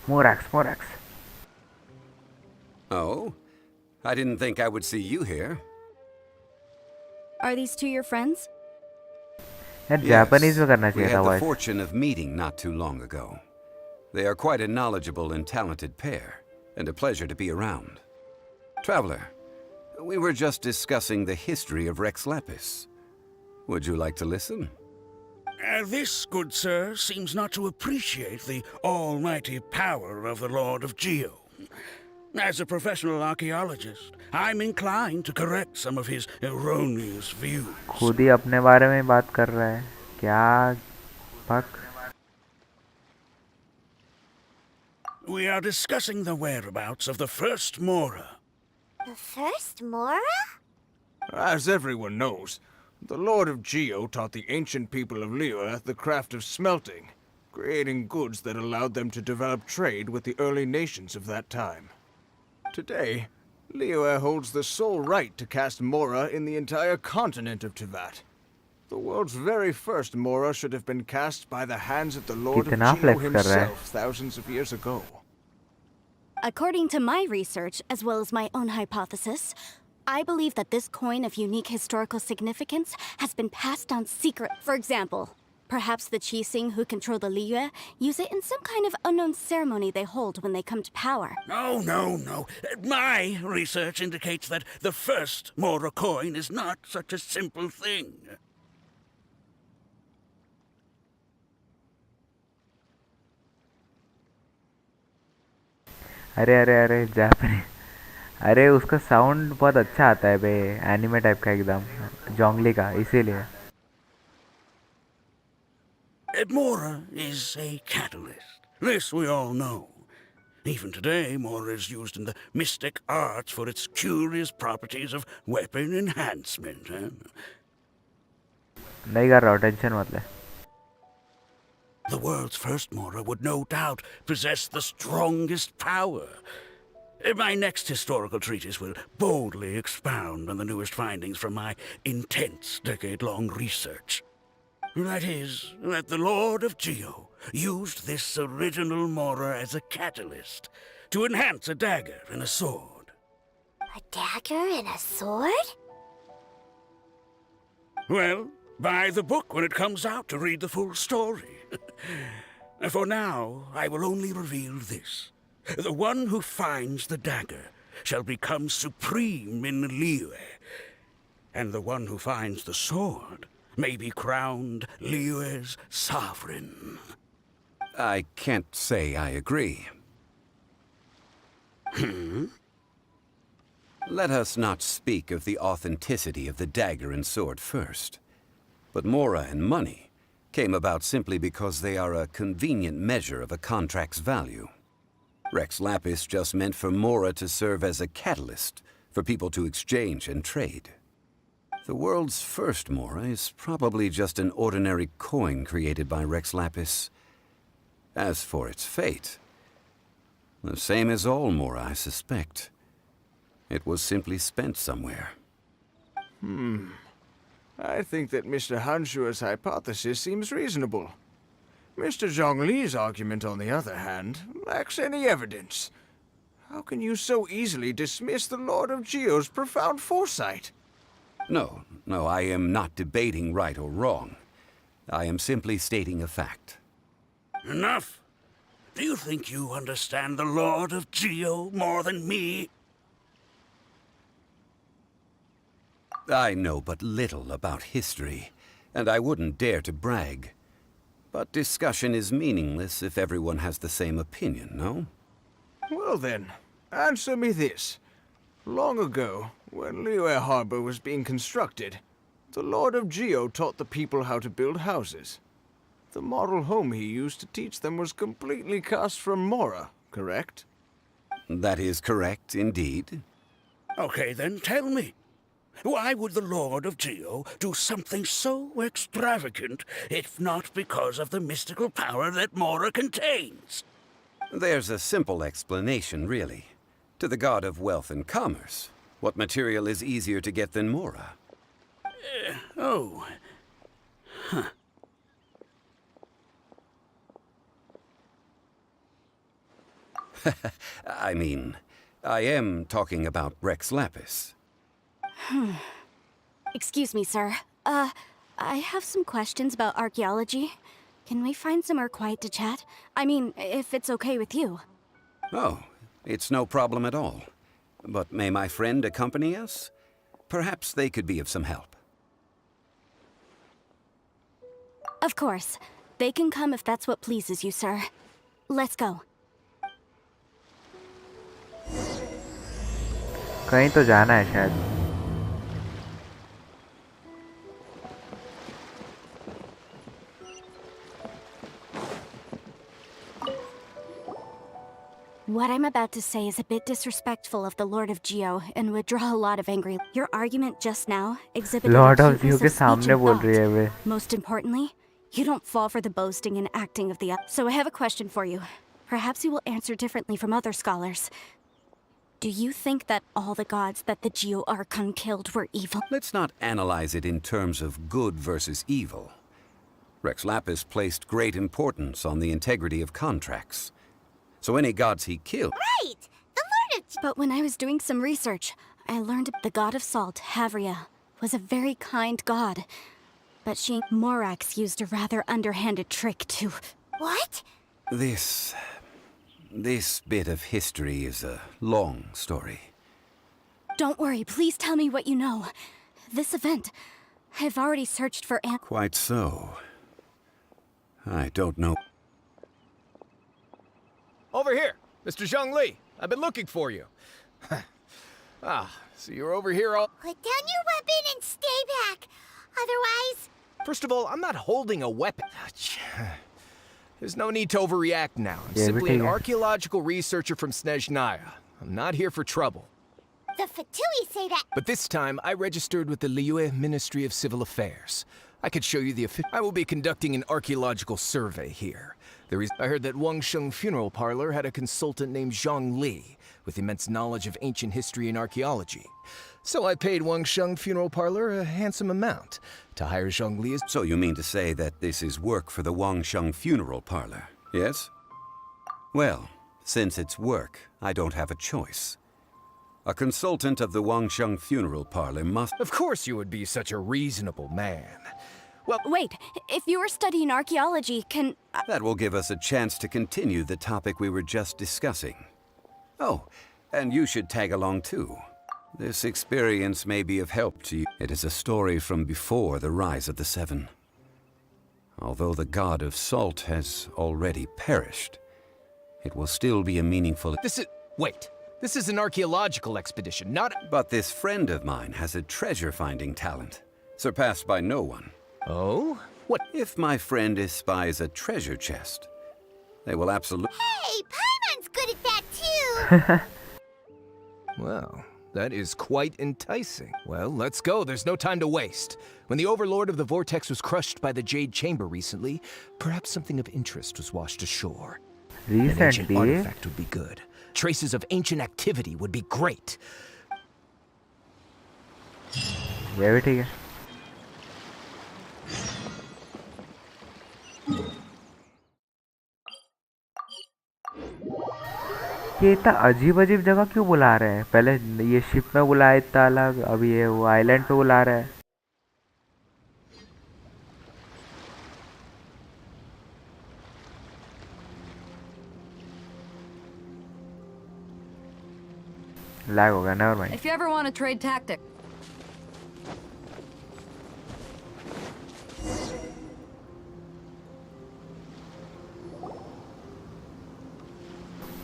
Speaker 3: मोरैक्स, मोरैक्स।
Speaker 9: Oh? I didn't think I would see you here.
Speaker 10: Are these two your friends?
Speaker 3: यार जापानीज में करना
Speaker 9: We
Speaker 3: चाहिए था
Speaker 9: had the
Speaker 3: voice.
Speaker 9: fortune of meeting not too long ago. They are quite a knowledgeable and talented pair, and a pleasure to be around. Traveler, we were just discussing the history of Rex Lapis. Would you like to listen?
Speaker 11: This, good sir, seems not to appreciate the almighty power of the Lord of Geo. As a professional archaeologist, I'm inclined to correct some of his erroneous views.
Speaker 3: खुद ही अपने बारे में बात कर रहा है क्या? पक।
Speaker 11: We are discussing the whereabouts of the first Mora.
Speaker 6: The first Mora?
Speaker 12: As everyone knows, the Lord of Geo taught the ancient people of Liyue the craft of smelting. creating goods that allowed them to develop trade with the early nations of that time. Today, Liyue holds the sole right to cast Mora in the entire continent of Teyvat. The world's very first Mora should have been cast by the hands of the Lord of
Speaker 3: कितना
Speaker 12: Geo
Speaker 3: flex कर रहा है?
Speaker 12: himself thousands of years ago.
Speaker 10: According to my research, as well as my own hypothesis, I believe that this coin of unique historical significance has been passed down secret. For example, perhaps the Qixing who control the Liyue use it in some kind of unknown ceremony they hold when they come to power.
Speaker 11: No. My research indicates that the first Mora coin is not such a simple thing.
Speaker 3: अरे जापानी। अरे उसका sound बहुत अच्छा आता है बे, anime type का एकदम, जोंगली का, इसीलिए।
Speaker 11: Mora is a catalyst. This we all know. Even today, Mora is used in the mystic arts for its curious properties of weapon enhancement.
Speaker 3: नहीं कर रहा हूँ, टेंशन मत ले।
Speaker 11: The world's first Mora would no doubt possess the strongest power. My next historical treatise will boldly expound on the newest findings from my intense decade-long research. That is, that the Lord of Geo used this original Mora as a catalyst to enhance a dagger and a sword.
Speaker 6: A dagger and a sword?
Speaker 11: Well, buy the book when it comes out to read the full story. For now, I will only reveal this. The one who finds the dagger shall become supreme in Liyue, and the one who finds the sword may be crowned Liyue's sovereign.
Speaker 9: I can't say I agree. Let us not speak of the authenticity of the dagger and sword first. But Mora and money came about simply because they are a convenient measure of a contract's value. Rex Lapis just meant for Mora to serve as a catalyst for people to exchange and trade. The world's first Mora is probably just an ordinary coin created by Rex Lapis. As for its fate, the same as all Mora, I suspect. It was simply spent somewhere.
Speaker 12: I think that Mr. Hanshua's hypothesis seems reasonable. Mr. Zhongli's argument, on the other hand, lacks any evidence. How can you so easily dismiss the Lord of Geo's profound foresight?
Speaker 9: No, I am not debating right or wrong. I am simply stating a fact.
Speaker 11: Enough! Do you think you understand the Lord of Geo more than me?
Speaker 9: I know but little about history, and I wouldn't dare to brag. But discussion is meaningless if everyone has the same opinion, no?
Speaker 12: Well then, answer me this. Long ago, when Liyue Harbor was being constructed, the Lord of Geo taught the people how to build houses. The model home he used to teach them was completely cast from Mora, correct?
Speaker 9: That is correct, indeed.
Speaker 11: Okay, then tell me. Why would the Lord of Geo do something so extravagant, if not because of the mystical power that Mora contains?
Speaker 9: There's a simple explanation, really. To the god of wealth and commerce, what material is easier to get than Mora? I mean, I am talking about Rex Lapis.
Speaker 10: Excuse me, sir. I have some questions about archaeology. Can we find somewhere quiet to chat? I mean, if it's okay with you.
Speaker 9: Oh, it's no problem at all. But may my friend accompany us? Perhaps they could be of some help.
Speaker 10: Of course. They can come if that's what pleases you, sir. Let's go.
Speaker 3: कहीं तो जाना है शायद।
Speaker 10: What I'm about to say is a bit disrespectful of the Lord of Geo and would draw a lot of angry. Your argument just now exhibited
Speaker 3: Lord
Speaker 10: a
Speaker 3: of Geo
Speaker 10: cuteness
Speaker 3: के
Speaker 10: of speech
Speaker 3: सामने
Speaker 10: and
Speaker 3: बोल रही है वे।
Speaker 10: thought. Most importantly, You don't fall for the boasting and acting of the So I have a question for you. Perhaps you will answer differently from other scholars. Do you think that all the gods that the Geo Archon killed were evil?
Speaker 9: Let's not analyze it in terms of good versus evil. Rex Lapis placed great importance on the integrity of contracts. So any gods he killed...
Speaker 6: Right! The Lord of...
Speaker 10: But when I was doing some research, I learned the god of salt, Havria, was a very kind god. But Morax used a rather underhanded trick to...
Speaker 6: What?
Speaker 9: This bit of history is a long story.
Speaker 10: Don't worry, please tell me what you know. This event, I've already searched for
Speaker 9: Quite so. I don't know.
Speaker 12: Over here, Mr. Zhongli. I've been looking for you. So you're over here all...
Speaker 6: Put down your weapon and stay back. Otherwise...
Speaker 12: First of all, I'm not holding a weapon. There's no need to overreact now. I'm simply an archaeological researcher from Snezhnaya. I'm not here for trouble.
Speaker 6: The Fatui say that...
Speaker 12: But this time, I registered with the Liyue Ministry of Civil Affairs. I could show you the I will be conducting an archaeological survey here. I heard that Wangsheng Funeral Parlor had a consultant named Zhang Li, with immense knowledge of ancient history and archaeology. So I paid Wangsheng Funeral Parlor a handsome amount to hire Zhang Li as...
Speaker 9: So you mean to say that this is work for the Wangsheng Funeral Parlor, yes? Well, since it's work, I don't have a choice. A consultant of the Wangsheng Funeral Parlor must...
Speaker 12: Of course you would be such a reasonable man. Well...
Speaker 10: Wait, if you were studying archaeology, can...
Speaker 9: That will give us a chance to continue the topic we were just discussing. Oh, and you should tag along too. This experience may be of help to you. It is a story from before the rise of the Seven. Although the god of salt has already perished, it will still be a meaningful...
Speaker 12: Wait. This is an archaeological expedition, not...
Speaker 9: But this friend of mine has a treasure-finding talent, surpassed by no one.
Speaker 12: Oh? What?
Speaker 9: If my friend espies a treasure chest, they will absolutely...
Speaker 6: Hey, Paimon's good at that too!
Speaker 12: Well, that is quite enticing. Well, let's go. There's no time to waste. When the Overlord of the Vortex was crushed by the Jade Chamber recently, perhaps something of interest was washed ashore. An ancient artifact would be good. Traces of ancient activity would be great.
Speaker 3: ये भी ठीक है. ये इतना अजीब अजीब जगह क्यों बुला रहे हैं? पहले ये शिप में बुलाया इतना अलग, अभी ये वो आइलैंड पे बुला रहे हैं. लैग हो गया. Never mind.
Speaker 1: If you ever want to trade tactics.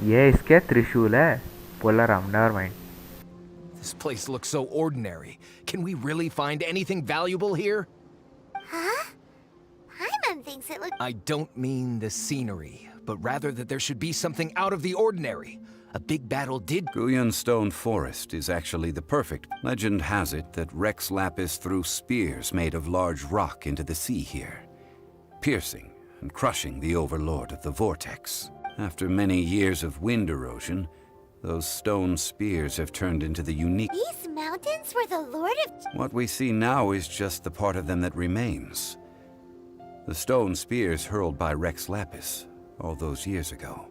Speaker 3: ये इसके त्रिशूल है. Polar arm. Never mind.
Speaker 12: This place looks so ordinary. Can we really find anything valuable here?
Speaker 6: Huh? Paimon thinks it looks...
Speaker 12: I don't mean the scenery, but rather that there should be something out of the ordinary. A big battle did...
Speaker 9: Guyan Stone Forest is actually the perfect. Legend has it that Rex Lapis threw spears made of large rock into the sea here, piercing and crushing the Overlord of the Vortex. After many years of wind erosion, those stone spears have turned into the unique...
Speaker 6: These mountains were the Lord of...
Speaker 9: What we see now is just the part of them that remains. The stone spears hurled by Rex Lapis all those years ago.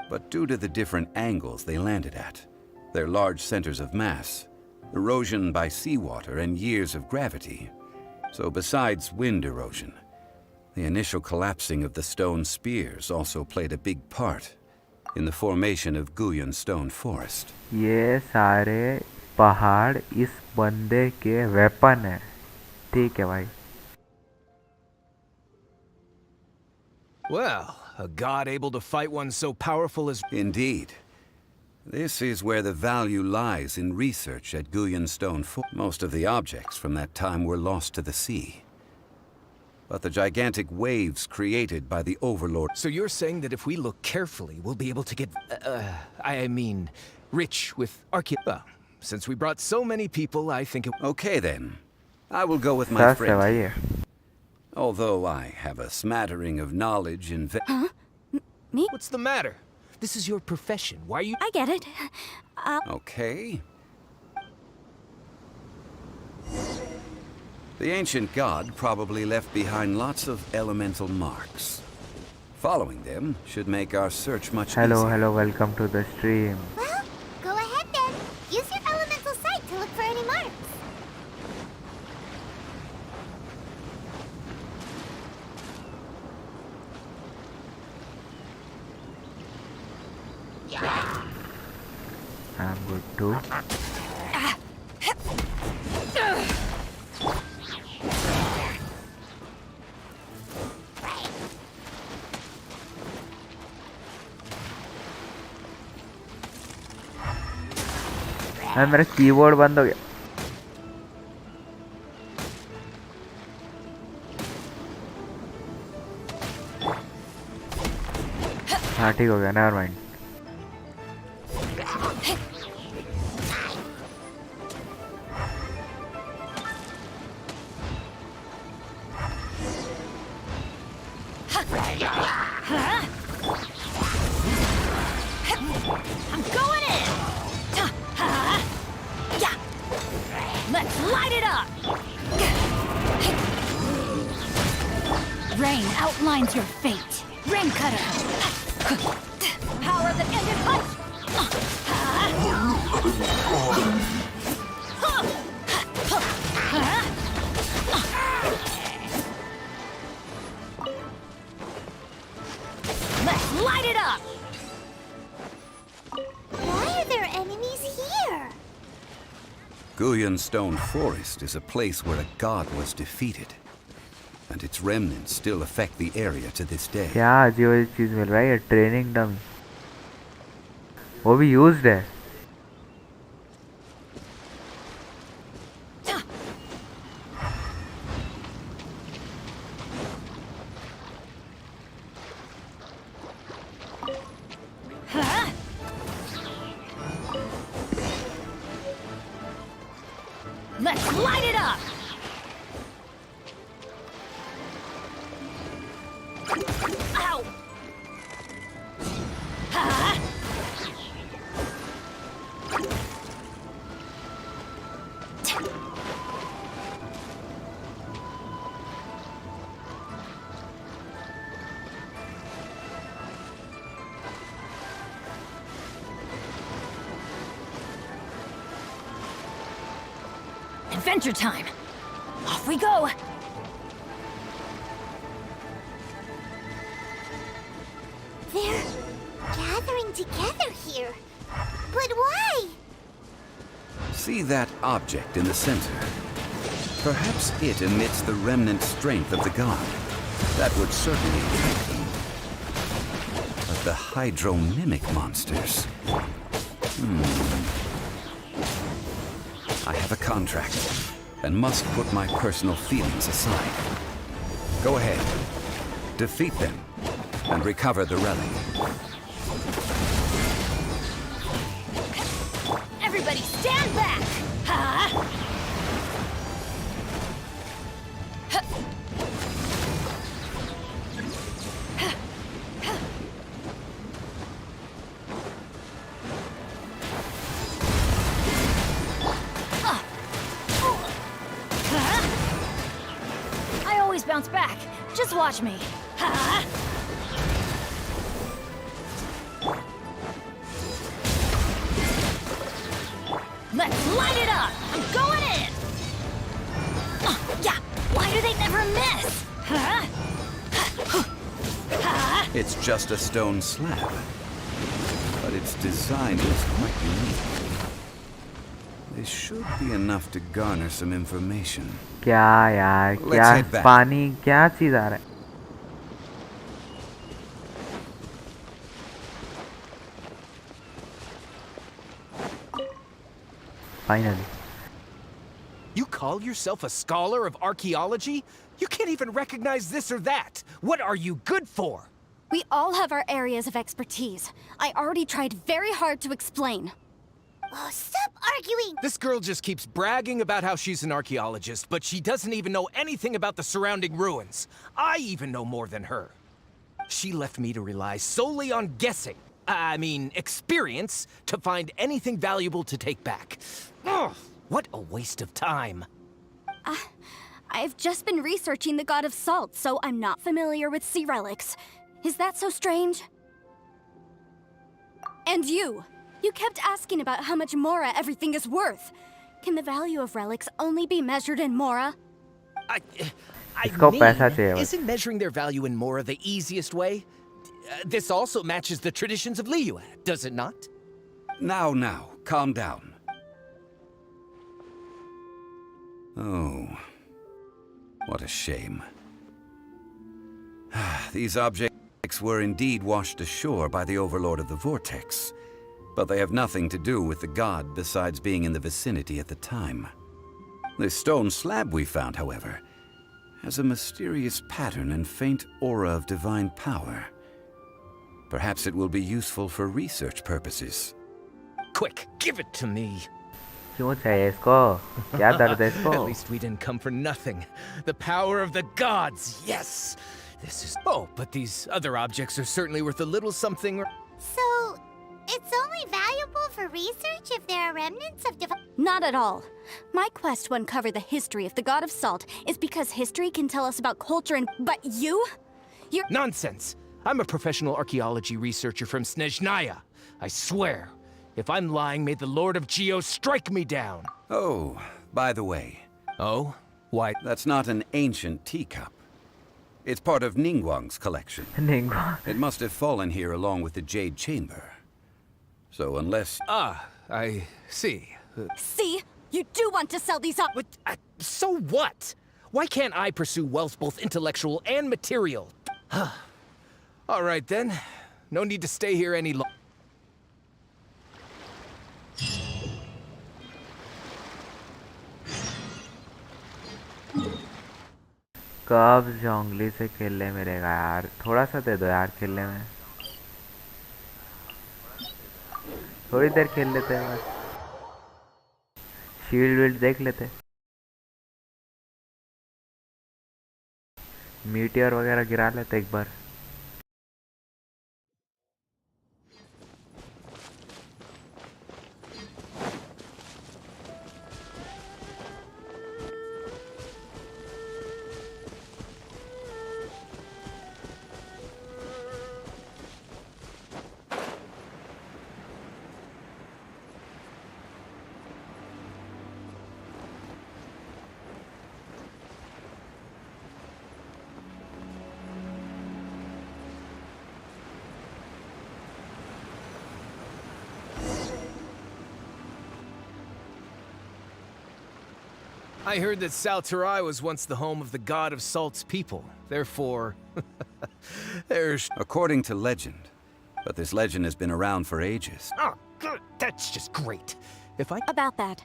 Speaker 9: But due to the different angles they landed at, their large centers of mass, erosion by seawater, and years of gravity. So besides wind erosion, the initial collapsing of the stone spears also played a big part in the formation of Guyan Stone Forest.
Speaker 3: ये सारे पहाड़ इस बंदे के weapon है. ठीक है भाई.
Speaker 12: Well, a god able to fight one so powerful as...
Speaker 9: Indeed. This is where the value lies in research at Guyan Stone Forest. Most of the objects from that time were lost to the sea. But the gigantic waves created by the Overlord...
Speaker 12: So you're saying that if we look carefully, we'll be able to get... I mean, rich with Well, since we brought so many people, I think it...
Speaker 9: Okay then. I will go with my friend. Although I have a smattering of knowledge in
Speaker 10: Me?
Speaker 13: What's the matter? This is your profession. Why are you...
Speaker 10: I get it.
Speaker 9: Okay. The ancient god probably left behind lots of elemental marks. Following them should make our search much easier.
Speaker 3: Hello, welcome to the stream.
Speaker 6: Well, go ahead then. Use your elemental sight to look for any marks.
Speaker 3: I'm good too. मेरा keyboard बंद हो गया. हाँ ठीक हो गया, never mind.
Speaker 4: I'm going in! Yeah! Let's light it up! Rain outlines your fate. Rain cutter! Power that ended punch! Let's light it up!
Speaker 6: Why are there enemies here?
Speaker 9: Guyan Stone Forest is a place where a god was defeated, and its remnants still affect the area to this day.
Speaker 3: क्या अजीब अजीब चीज मिल रहा है? ये training dummy, वो भी used है.
Speaker 4: Let's light it up! Ow! Adventure time! Off we go!
Speaker 6: They're gathering together here. But why?
Speaker 9: See that object in the center? Perhaps it emits the remnant strength of the god. That would certainly attract them. But the hydro-mimic monsters... I have a contract, and must put my personal feelings aside. Go ahead. Defeat them, and recover the relic.
Speaker 4: Everybody stand back! I always bounce back. Just watch me. Let's light it up! I'm going in! Yeah, why do they never miss?
Speaker 9: It's just a stone slab, but its design is quite unique. This should be enough to garner some information.
Speaker 3: क्या यार,
Speaker 9: Let's
Speaker 3: क्या
Speaker 9: head back.
Speaker 3: पानी, क्या चीज आ रहा है? Finally.
Speaker 13: You call yourself a scholar of archaeology? You can't even recognize this or that. What are you good for?
Speaker 10: We all have our areas of expertise. I already tried very hard to explain.
Speaker 6: Oh, stop arguing!
Speaker 13: This girl just keeps bragging about how she's an archaeologist, but she doesn't even know anything about the surrounding ruins. I even know more than her. She left me to rely solely on guessing. I mean, experience, to find anything valuable to take back. Ugh, what a waste of time.
Speaker 10: I've just been researching the God of Salt, so I'm not familiar with sea relics. Is that so strange? And you kept asking about how much Mora everything is worth. Can the value of relics only be measured in Mora?
Speaker 3: इसको पैसा चाहिए बस.
Speaker 13: Isn't measuring their value in Mora the easiest way? This also matches the traditions of Liyue, does it not?
Speaker 9: Now, calm down. Oh, what a shame. These objects were indeed washed ashore by the Overlord of the Vortex, but they have nothing to do with the god besides being in the vicinity at the time. The stone slab we found, however, has a mysterious pattern and faint aura of divine power. Perhaps it will be useful for research purposes.
Speaker 13: Quick, give it to me.
Speaker 3: क्यों चाहिए इसको? क्या दर्द है इसको?
Speaker 13: At least we didn't come for nothing. The power of the gods, yes! This is... Oh, but these other objects are certainly worth a little something.
Speaker 6: So, it's only valuable for research if there are remnants of
Speaker 10: Not at all. My quest to uncover the history of the God of Salt is because history can tell us about culture and... But you're...
Speaker 13: Nonsense! I'm a professional archaeology researcher from Snezhnaya. I swear, if I'm lying, may the Lord of Geo strike me down.
Speaker 9: Oh, by the way.
Speaker 13: Oh? Why?
Speaker 9: That's not an ancient teacup. It's part of Ningguang's collection.
Speaker 3: Ningguang.
Speaker 9: It must have fallen here along with the Jade Chamber. So unless...
Speaker 13: Ah, I see.
Speaker 10: See? You do want to sell these up.
Speaker 13: But, so what? Why can't I pursue wealth both intellectual and material? All right then. No need to stay here any longer.
Speaker 3: कब जोंगली से खेलने मिलेगा यार? थोड़ा सा दे दो यार खेलने में. थोड़ी देर खेल लेते हैं बस. शील्ड वील्ड देख लेते. मीटियर वगैरह गिरा लेते एक बार.
Speaker 13: I heard that Salterai was once the home of the God of Salt's people. Therefore, there's...
Speaker 9: According to legend. But this legend has been around for ages.
Speaker 13: Oh, good. That's just great. If I...
Speaker 10: About that,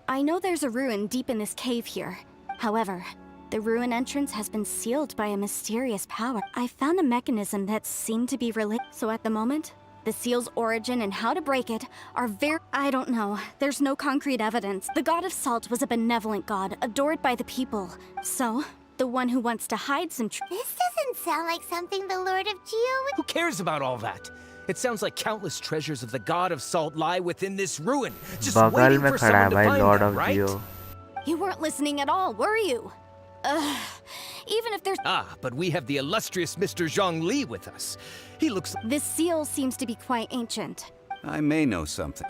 Speaker 10: I know there's a ruin deep in this cave here. However, the ruin entrance has been sealed by a mysterious power. I found a mechanism that seemed to be related. So at the moment, the seal's origin and how to break it are I don't know. There's no concrete evidence. The God of Salt was a benevolent god, adored by the people. So, the one who wants to hide some
Speaker 6: This doesn't sound like something the Lord of Geo would...
Speaker 13: Who cares about all that? It sounds like countless treasures of the God of Salt lie within this ruin. Just waiting for someone to find them, right?
Speaker 10: You weren't listening at all, were you? Even if there's...
Speaker 13: Ah, but we have the illustrious Mr. Zhongli with us. He looks...
Speaker 10: This seal seems to be quite ancient.
Speaker 9: I may know something.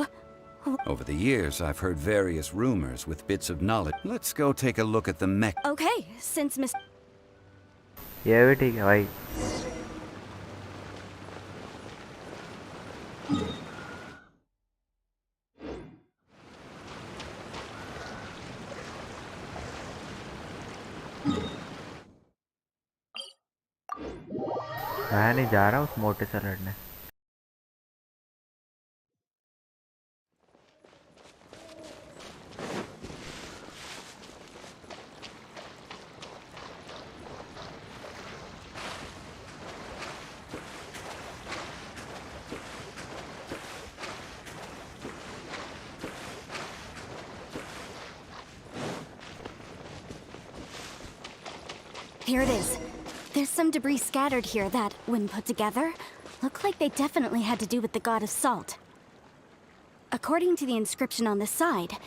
Speaker 9: Over the years, I've heard various rumors with bits of knowledge. Let's go take a look at the mech.
Speaker 10: Okay, since Miss...
Speaker 3: ये भी ठीक है भाई. मैं नहीं जा रहा उस मोटे से लड़ने.
Speaker 10: Here it is. There's some debris scattered here that, when put together, look like they definitely had to do with the god of salt. According to the inscription on the side,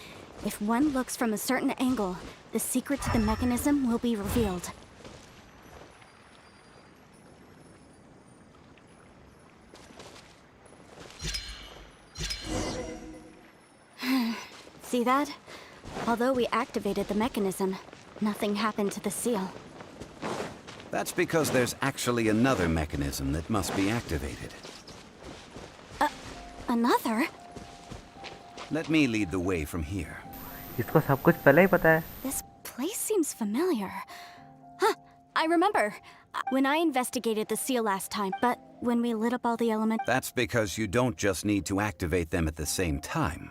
Speaker 10: if one looks from a certain angle, the secret to the mechanism will be revealed. See that? Although we activated the mechanism, nothing happened to the seal.
Speaker 9: That's because there's actually another mechanism that must be activated.
Speaker 10: Another?
Speaker 9: Let me lead the way from here.
Speaker 3: इसको सब कुछ पहले ही पता है.
Speaker 10: This place seems familiar. Huh, I remember. When I investigated the seal last time, but when we lit up all the elements...
Speaker 9: That's because you don't just need to activate them at the same time.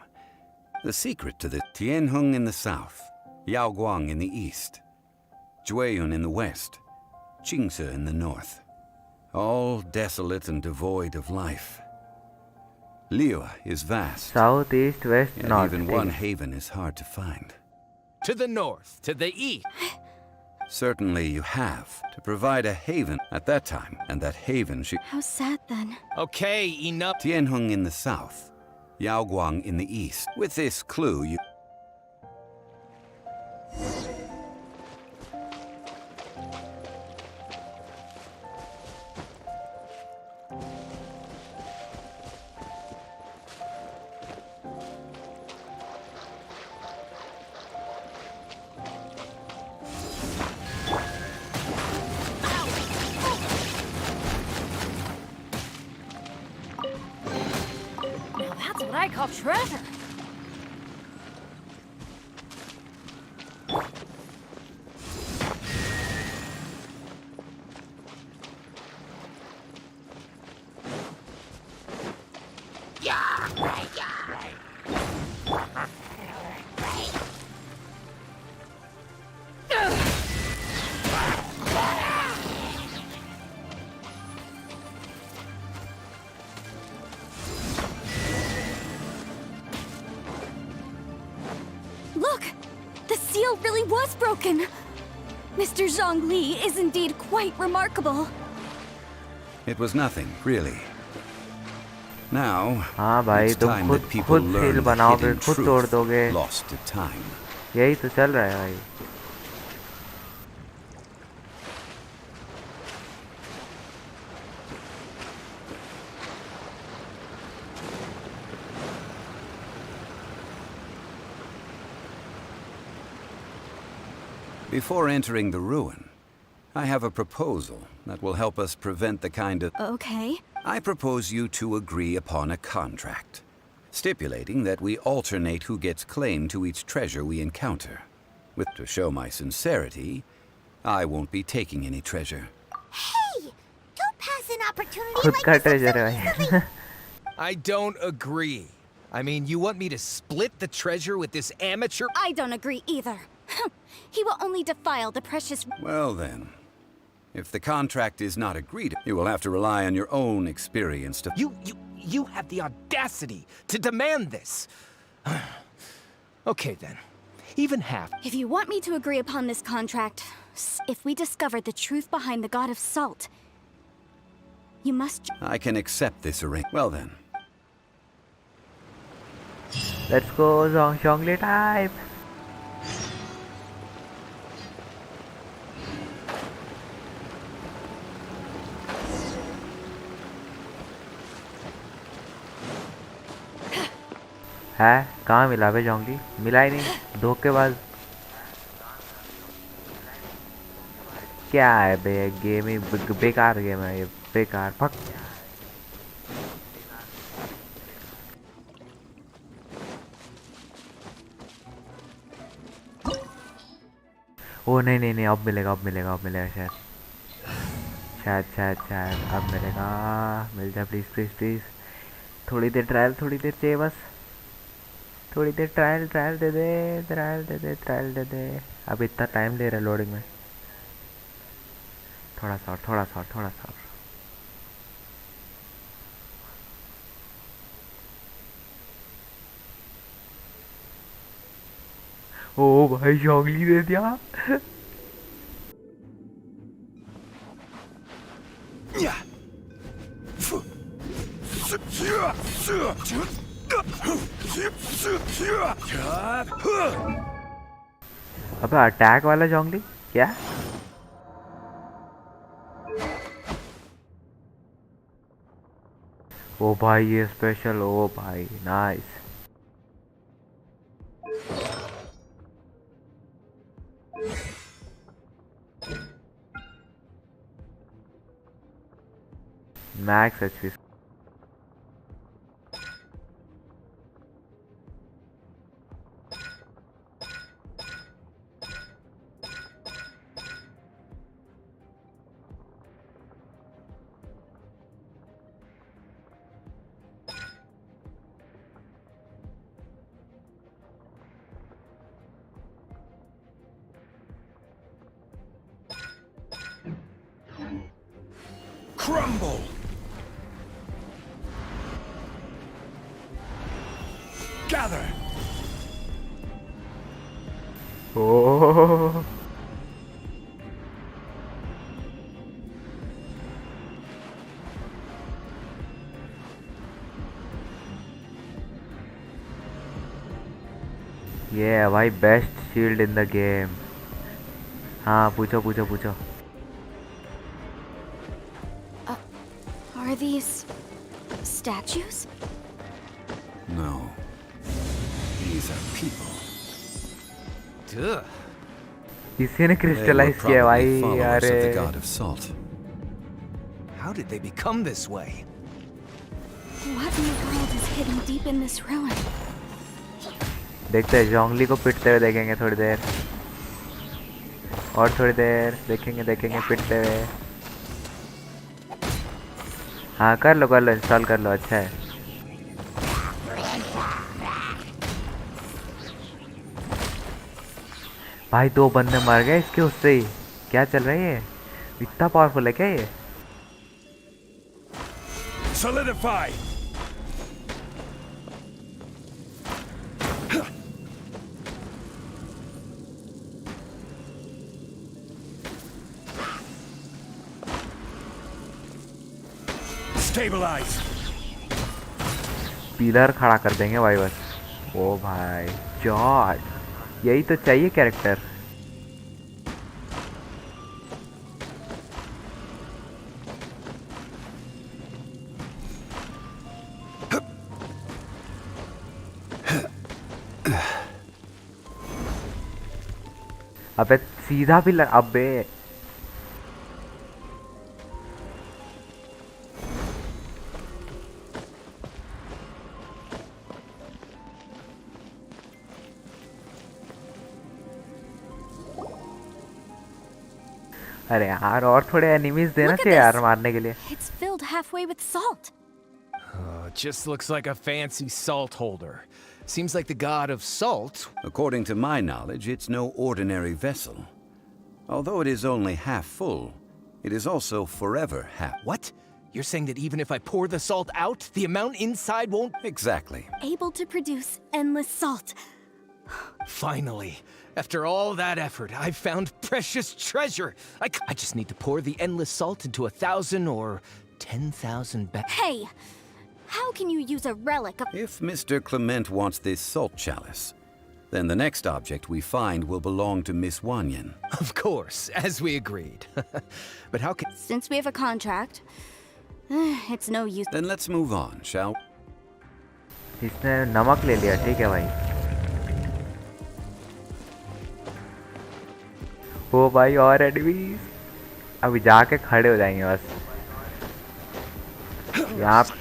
Speaker 9: The secret to the Tianheng in the south, Yaoguang in the east, Jueyun in the west, Qingce in the north. All desolate and devoid of life. Liyue is vast.
Speaker 3: South, east, west,
Speaker 9: and
Speaker 3: north.
Speaker 9: even one haven is hard to find.
Speaker 13: To the north, to the east.
Speaker 9: Certainly you have to provide a haven at that time, and that haven
Speaker 10: How sad then.
Speaker 13: Okay, enough.
Speaker 9: Tianheng in the south, Yaoguang in the east. With this clue, you...
Speaker 1: That's what I call treasure.
Speaker 10: Look! The seal really was broken! Mr. Zhongli is indeed quite remarkable.
Speaker 9: It was nothing, really. Now,
Speaker 3: हाँ भाई
Speaker 9: it's
Speaker 3: तुम
Speaker 9: time
Speaker 3: खुद
Speaker 9: that people
Speaker 3: खुद
Speaker 9: learn
Speaker 3: seal
Speaker 9: the
Speaker 3: बनाओगे
Speaker 9: hidden
Speaker 3: खुद तोड़
Speaker 9: truth
Speaker 3: दोगे.
Speaker 9: lost to time.
Speaker 3: यही तो चल रहा है भाई.
Speaker 9: Before entering the ruin, I have a proposal that will help us prevent the kind of...
Speaker 10: Okay.
Speaker 9: I propose you two agree upon a contract, stipulating that we alternate who gets claim to each treasure we encounter. With to show my sincerity, I won't be taking any treasure.
Speaker 6: Hey! Don't pass an opportunity
Speaker 3: खुद
Speaker 6: like
Speaker 3: का
Speaker 6: this
Speaker 3: treasure
Speaker 6: up so
Speaker 3: है
Speaker 6: easily.
Speaker 3: भाई.
Speaker 13: I don't agree. I mean, you want me to split the treasure with this amateur?
Speaker 10: I don't agree either. He will only defile the precious...
Speaker 9: Well then, if the contract is not agreed, you will have to rely on your own experience to...
Speaker 13: You have the audacity to demand this. Okay then, even half.
Speaker 10: If you want me to agree upon this contract, if we discover the truth behind the god of salt, you must...
Speaker 9: I can accept this arrangement. Well then.
Speaker 3: Let's go Zhongli type. है कहाँ मिला बे जोंगली. मिला ही नहीं. धोखेबाज. क्या है बे game ही बेकार game है ये. बेकार. फक. ओ नहीं नहीं नहीं अब मिलेगा शायद अब मिलेगा. मिल जा प्लीज प्लीज प्लीज. थोड़ी देर ट्रायल चाहिए बस. थोड़ी देर ट्रायल दे दे. अब इतना टाइम ले रहा है लोडिंग में. थोड़ा सा. ओ भाई जोंगली दे दिया. अबे अटैक वाला जोंगली क्या? ओ भाई ये स्पेशल, ओ भाई nice. Max HP.
Speaker 11: Crumble! Gather!
Speaker 3: Oh. ये है भाई best shield in the game. हाँ पूछो पूछो पूछो।
Speaker 10: Are these statues?
Speaker 9: No. These are people.
Speaker 13: Duh.
Speaker 3: किसी ने
Speaker 9: They were
Speaker 3: क्रिस्टलाइज किया
Speaker 9: probably
Speaker 3: भाई।
Speaker 9: followers of the
Speaker 3: अरे
Speaker 9: god of salt.
Speaker 13: How did they become this way?
Speaker 10: What in the world is hidden deep in this ruin?
Speaker 3: देखते हैं, जोंगली को पिटते हुए देखेंगे थोड़ी देर, और थोड़ी देर देखेंगे देखेंगे पिटते हुए। हाँ कर लो इंस्टॉल कर लो, अच्छा है। भाई 2 बंदे मर गए इसके उससे ही। क्या चल रहा है ये? इतना पावरफुल है क्या ये?
Speaker 11: Solidify! Stabilize!
Speaker 3: पिलर खड़ा कर देंगे भाई बस। ओ भाई जॉर्ज, यही तो चाहिए कैरेक्टर। अबे सीधा पिलर, अबे अरे यार और थोड़े एनिमीज देना
Speaker 10: Look at
Speaker 3: चाहिए यार
Speaker 10: this.
Speaker 3: मारने के लिए।
Speaker 10: It's filled halfway with salt.
Speaker 13: It just looks like a fancy salt holder. Seems like the god of salt.
Speaker 9: According to my knowledge, it's no ordinary vessel. Although it is only half full, it is also forever half.
Speaker 13: What? You're saying that even if I pour the salt out, the amount inside won't...
Speaker 9: Exactly.
Speaker 10: Able to produce endless salt.
Speaker 13: Finally, after all that effort, I've found precious treasure. I just need to pour the endless salt into 1,000 or 10,000
Speaker 10: Hey! How can you use a relic of—
Speaker 9: If Mr. Clement wants this salt chalice, then the next object we find will belong to Miss Wanyan.
Speaker 13: Of course, as we agreed. But how can...
Speaker 10: Since we have a contract, it's no use.
Speaker 9: Then let's move on, shall we?
Speaker 3: इसने नमक ले लिया, ठीक है भाई। ओ भाई और enemies, अभी जाके खड़े हो जाएंगे बस।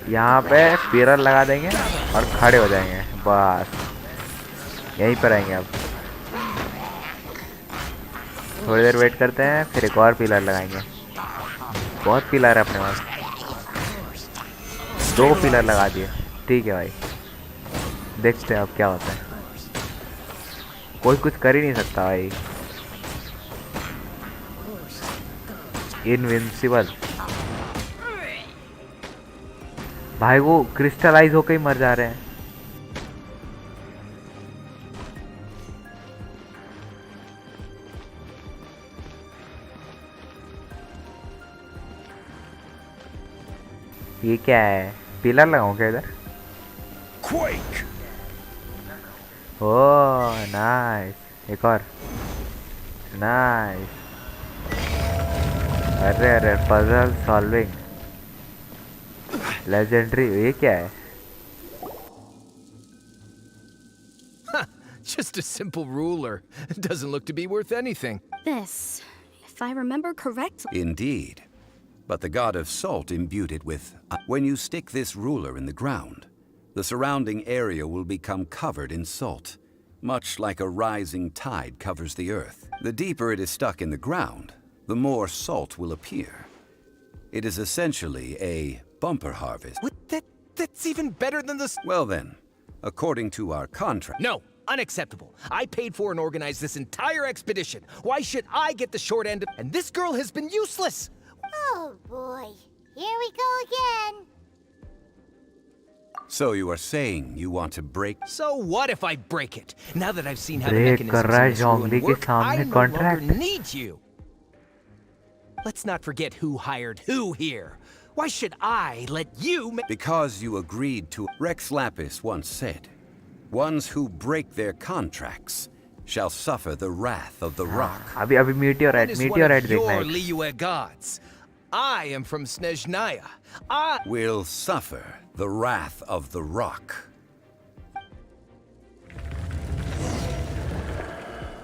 Speaker 3: यहाँ पे पिलर लगा देंगे और खड़े हो जाएंगे बस, यहीं पर रहेंगे। अब थोड़ी देर वेट करते हैं, फिर एक और पिलर लगाएंगे। बहुत पिलर है अपने पास, 2 पिलर लगा दिए, ठीक है भाई। देखते हैं अब क्या होता है। कोई कुछ कर ही नहीं सकता भाई, इनविंसिबल। भाई वो क्रिस्टलाइज होकर ही मर जा रहे हैं। ये क्या है? पिलर लगाऊं क्या इधर?
Speaker 11: quake.
Speaker 3: ओह नाइस, एक और नाइस। अरे अरे पजल सॉल्विंग लेजेंडरी, ये क्या है?
Speaker 13: Just a simple ruler. Doesn't look to be worth anything.
Speaker 10: This, if I remember correctly.
Speaker 9: Indeed. But the god of salt imbued it with... When you stick this ruler in the ground, the surrounding area will become covered in salt, much like a rising tide covers the earth. The deeper it is stuck in the ground, the more salt will appear. It is essentially a bumper harvest.
Speaker 13: What? That's even better than this.
Speaker 9: Well then, according to our contract...
Speaker 13: No, unacceptable. I paid for and organized this entire expedition. Why should I get the short end of... And this girl has been useless!
Speaker 6: Oh boy, here we go again.
Speaker 9: So you are saying you want to break...
Speaker 13: So what if I break it? Now that I've seen how the
Speaker 3: break कर
Speaker 13: mechanisms
Speaker 3: रहा
Speaker 13: in
Speaker 3: है
Speaker 13: this
Speaker 3: जोंगली
Speaker 13: ruin
Speaker 3: के
Speaker 13: work, I
Speaker 3: सामने
Speaker 13: no
Speaker 3: contract.
Speaker 13: longer need you. Let's not forget who hired who here. Why should I let you
Speaker 9: Because you agreed to... Rex Lapis once said, ones who break their contracts shall suffer the wrath of the rock.
Speaker 3: अभी अभी
Speaker 13: That is one of
Speaker 3: meteorite
Speaker 13: your
Speaker 3: देखना है।
Speaker 13: Liyue gods. I am from Snezhnaya. I
Speaker 9: will suffer the wrath of the rock.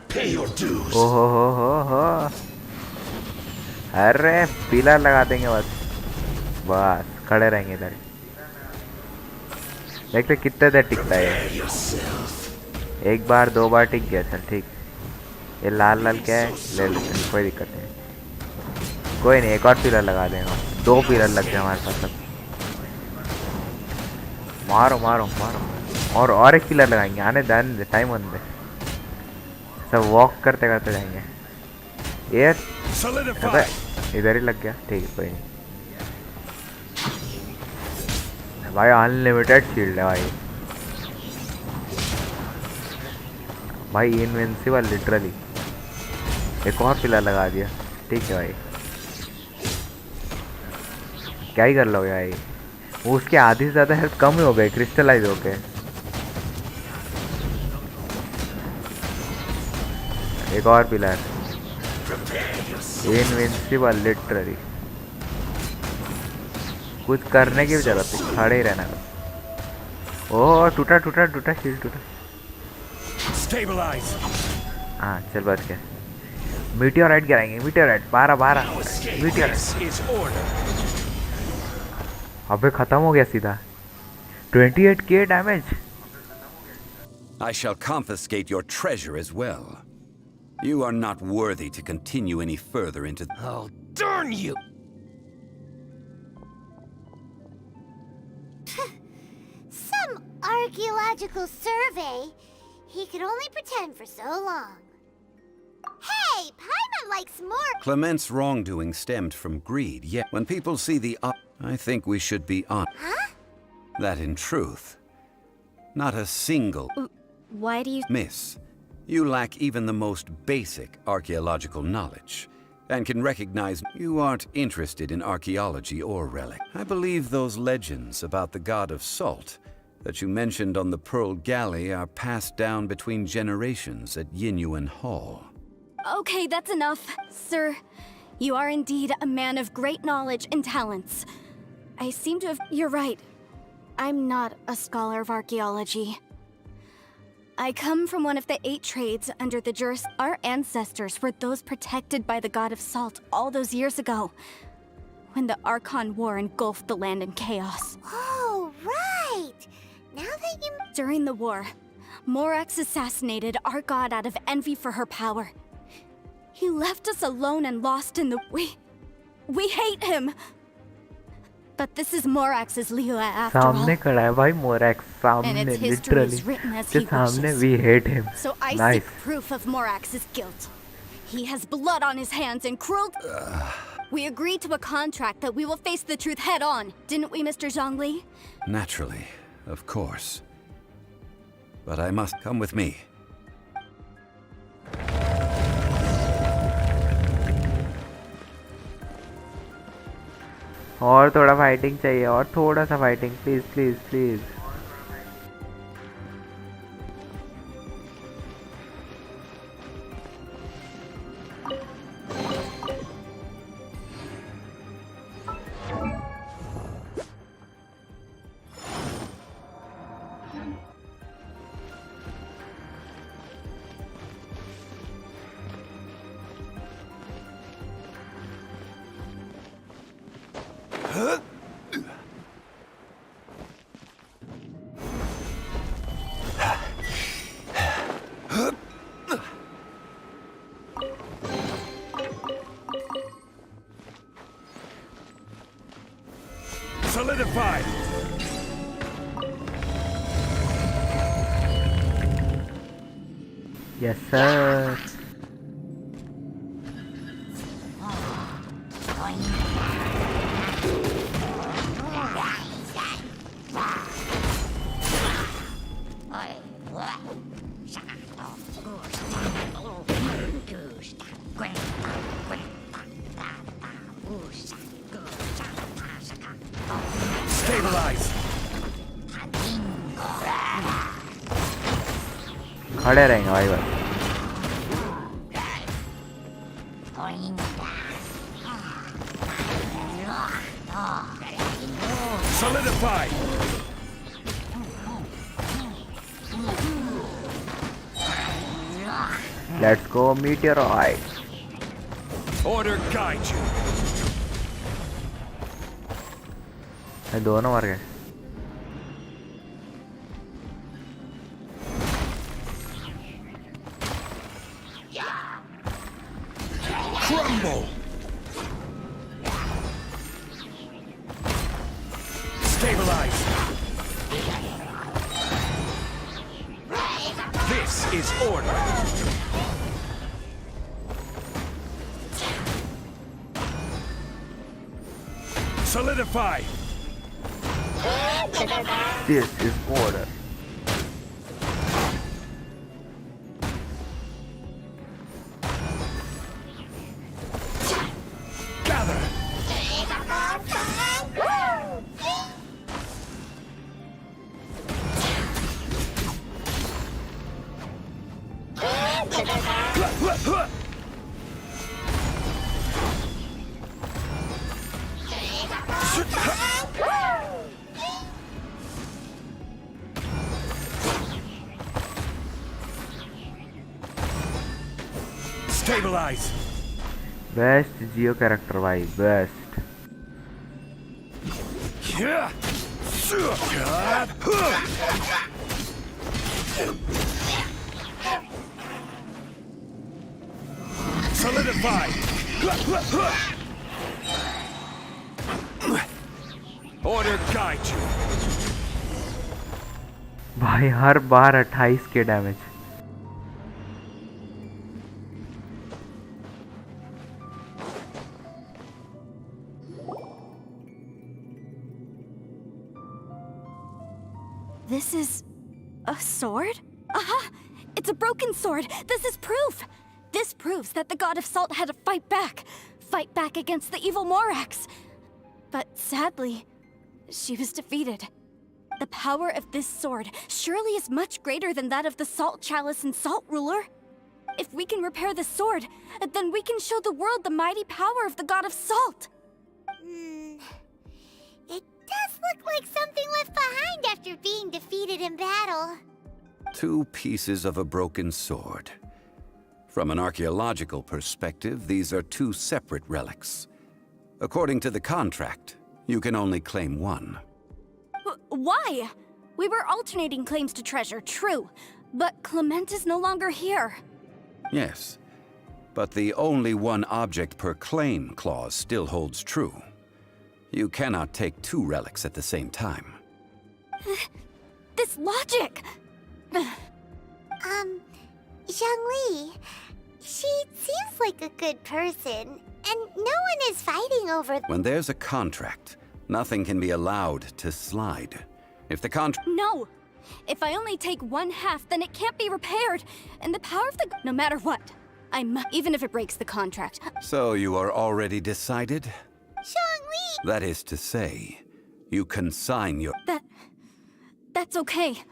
Speaker 8: Pay your dues.
Speaker 3: ओहो हो। अरे pillar लगा देंगे बस, बस खड़े रहेंगे इधर। देखते कितने देर टिकता है ये। एक बार दो बार टिक गया, चल ठीक। ये लाल लाल क्या है, ले लेते हैं, कोई दिक्कत नहीं। कोई नहीं, एक और पिलर लगा देंगे। 2 पिलर लग गए हमारे पास अब। मारो मारो मारो, और एक पिलर लगाएंगे। आने दे, टाइम होने दे, सब वॉक करते करते जाएंगे। ये अबे इधर ही लग गया, ठीक है कोई नहीं भाई। अनलिमिटेड शील्ड है भाई, भाई इनविंसिबल लिटरली। एक और पिलर लगा दिया, ठीक है भाई। क्या ही कर लोगे भाई, वो उसके आधी से ज़्यादा हेल्थ कम ही हो गए क्रिस्टलाइज हो गए। एक और पिलर, इनविंसिबल लिटरली। कुछ करने की भी जरूरत नहीं, खड़े ही रहना। ओह टूटा टूटा टूटा, शील्ड टूटा। हाँ चल बच गया। मीटियोराइट गिराएंगे, मीटियोराइट 12 मीटियोराइट। अबे खत्म हो गया सीधा। 28k damage.
Speaker 9: I shall confiscate your treasure as well. You are not worthy to continue any further into...
Speaker 13: Oh, darn you!
Speaker 6: Some archaeological survey. He could only pretend for so long. Hey, Paimon likes more.
Speaker 9: Clement's wrongdoing stemmed from greed, yet when people see the... I think we should be honest.
Speaker 6: Huh?
Speaker 9: That in truth, not a single...
Speaker 10: Why do you...
Speaker 9: Miss, you lack even the most basic archaeological knowledge, and can recognize you aren't interested in archaeology or relic. I believe those legends about the god of salt that you mentioned on the Pearl Galley are passed down between generations at Yinyuan Hall.
Speaker 10: Okay, that's enough. Sir, you are indeed a man of great knowledge and talents. I seem to have... You're right. I'm not a scholar of archaeology. I come from one of the 8 trades under the juris. Our ancestors were those protected by the god of salt all those years ago, when the Archon War engulfed the land in chaos.
Speaker 6: Oh, right! Now that you...
Speaker 10: During the war, Morax assassinated our god out of envy for her power. He left us alone and lost in the... We hate him! But this is Morax's Liyue after all.
Speaker 3: सामने खड़ा है भाई मोरैक्स, सामने literally के सामने we hate him.
Speaker 10: So I seek proof of Morax's guilt. He has blood on his hands and cruelty. We agreed to a contract that we will face the truth head on, didn't we, Mr. Zhongli?
Speaker 9: Naturally, of course. But I must come with me.
Speaker 3: और थोड़ा fighting चाहिए, और थोड़ा सा fighting please please please.
Speaker 11: Solidified!
Speaker 3: Yes, sir.
Speaker 11: Stabilize!
Speaker 3: खड़े रहेंगे भाई बस.
Speaker 11: Solidify!
Speaker 3: Let's go meteorite.
Speaker 11: Order guide you.
Speaker 3: दोनों मर गए.
Speaker 11: Crumble! Stabilize! This is order! Solidify!
Speaker 3: This is order.
Speaker 11: Gather! Stabilize!
Speaker 3: Best Geo character भाई, best.
Speaker 11: Solidify! Order guide you.
Speaker 3: भाई हर बार 28 के damage.
Speaker 10: This is a sword? Aha! It's a broken sword! This is proof! This proves that the god of salt had to fight back. Fight back against the evil Morax. But sadly, she was defeated. The power of this sword surely is much greater than that of the Salt Chalice and Salt Ruler. If we can repair the sword, then we can show the world the mighty power of the god of salt.
Speaker 6: It does look like something left behind after being defeated in battle.
Speaker 9: 2 pieces of a broken sword. From an archaeological perspective, these are 2 separate relics. According to the contract, you can only claim one.
Speaker 10: Why? We were alternating claims to treasure, true. But Clement is no longer here.
Speaker 9: Yes, but the only one object per claim clause still holds true. You cannot take 2 relics at the same time.
Speaker 10: This logic!
Speaker 6: Zhongli, she seems like a good person, and no one is fighting over.
Speaker 9: When there's a contract, nothing can be allowed to slide. If the contract...
Speaker 10: No! If I only take 1/2, then it can't be repaired. And the power of the... No matter what, even if it breaks the contract.
Speaker 9: So you are already decided?
Speaker 6: Zhongli!
Speaker 9: That is to say, you consign your...
Speaker 10: That's okay.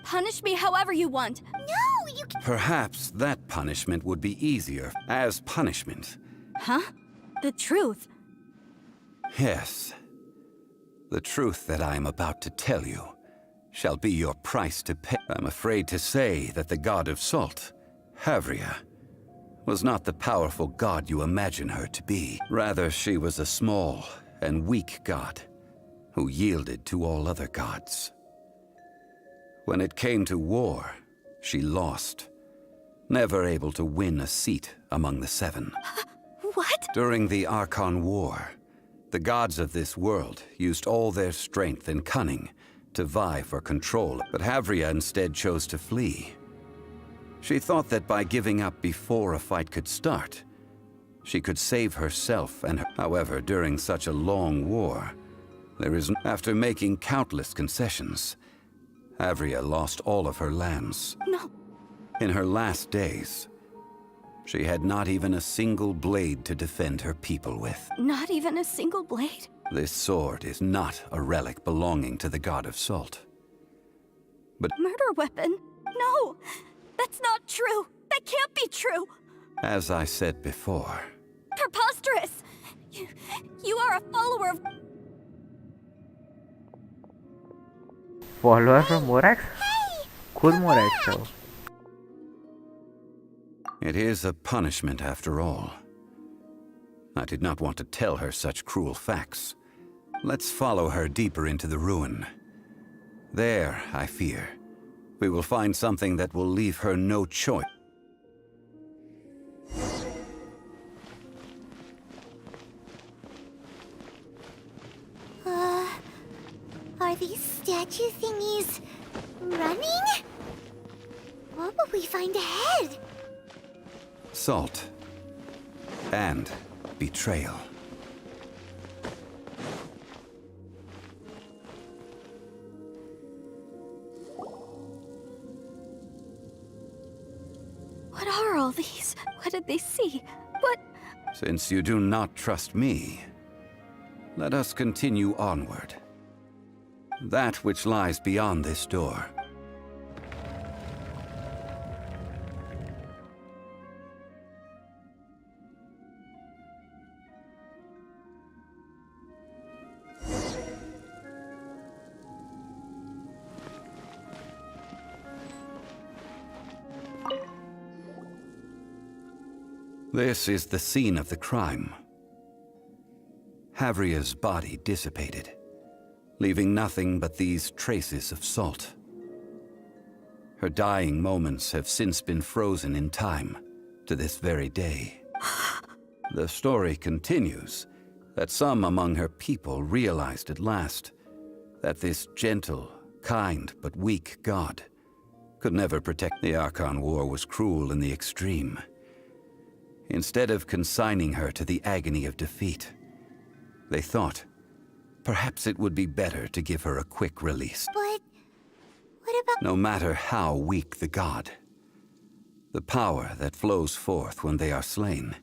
Speaker 10: Punish me however you want.
Speaker 6: No, you can...
Speaker 9: Perhaps that punishment would be easier as punishment.
Speaker 10: Huh? The truth?
Speaker 9: Yes. The truth that I am about to tell you shall be your price to pay. I'm afraid to say that the god of salt, Havria, was not the powerful god you imagine her to be. Rather, she was a small and weak god who yielded to all other gods. When it came to war, she lost, never able to win a seat among the seven.
Speaker 10: What?
Speaker 9: During the Archon War, the gods of this world used all their strength and cunning to vie for control, but Havria instead chose to flee. She thought that by giving up before a fight could start, she could save herself and her. However, during such a long war, after making countless concessions, Havria lost all of her lands.
Speaker 10: No.
Speaker 9: In her last days, she had not even a single blade to defend her people with.
Speaker 10: Not even a single blade?
Speaker 9: This sword is not a relic belonging to the god of salt. But
Speaker 10: Murder weapon? No! That's not true! That can't be true!
Speaker 9: as I said before,
Speaker 10: Preposterous! You are a follower of...
Speaker 3: Follower from Morax? खुद Morax था वो.
Speaker 9: it is a punishment after all. I did not want to tell her such cruel facts. Let's follow her deeper into the ruin. There, I fear, we will find something that will leave her no choice.
Speaker 6: Are these statue thingies running? What will we find ahead?
Speaker 9: Salt and betrayal.
Speaker 10: What are all these? What did they see? What?
Speaker 9: Since you do not trust me, let us continue onward. That which lies beyond this door. This is the scene of the crime. Havria's body dissipated, leaving nothing but these traces of salt. Her dying moments have since been frozen in time to this very day. The story continues that some among her people realized at last that this gentle, kind, but weak god could never protect. The Archon War was cruel in the extreme. Instead of consigning her to the agony of defeat, they thought perhaps it would be better to give her a quick release.
Speaker 6: But what about...
Speaker 9: No matter how weak the god, the power that flows forth when they are slain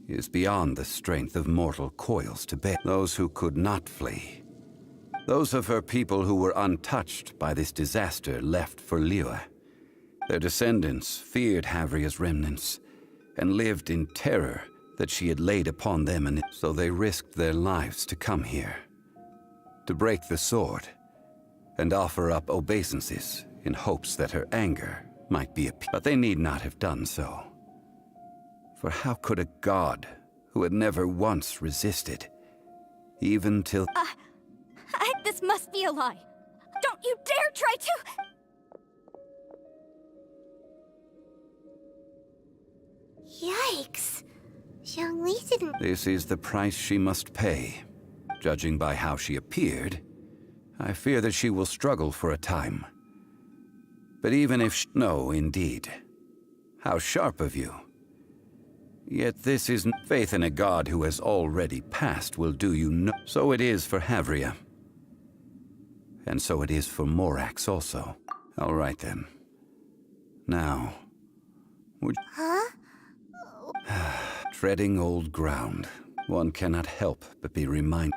Speaker 9: is beyond the strength of mortal coils to bear. Those who could not flee, those of her people who were untouched by this disaster, left for Liyue. Their descendants feared Havria's remnants and lived in terror that she had laid upon them, and so they risked their lives to come here, to break the sword and offer up obeisances in hopes that her anger might be appeased. But they need not have done so. For how could a god who had never once resisted, even till...
Speaker 10: This must be a lie. Don't you dare try to...
Speaker 6: Yikes. Zhongli didn't...
Speaker 9: This is the price she must pay. Judging by how she appeared, I fear that she will struggle for a time. But even if no, indeed. How sharp of you. Yet this is faith in a god who has already passed will do you no... So it is for Havria. And so it is for Morax also. All right then. Now, would...
Speaker 6: Huh?
Speaker 9: Treading old ground, one cannot help but be reminded.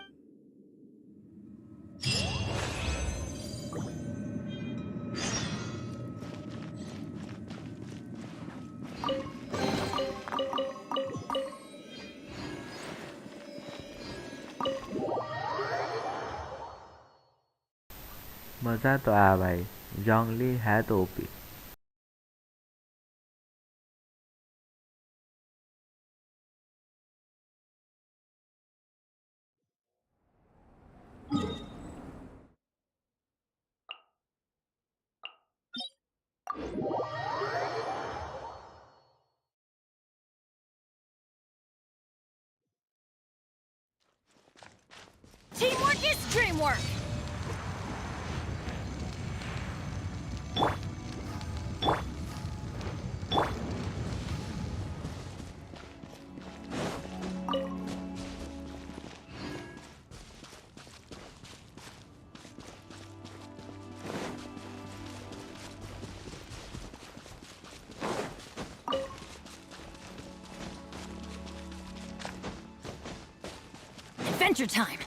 Speaker 3: मजा तो आया भाई. जोंगली है तो OP.
Speaker 4: dream work! Adventure time!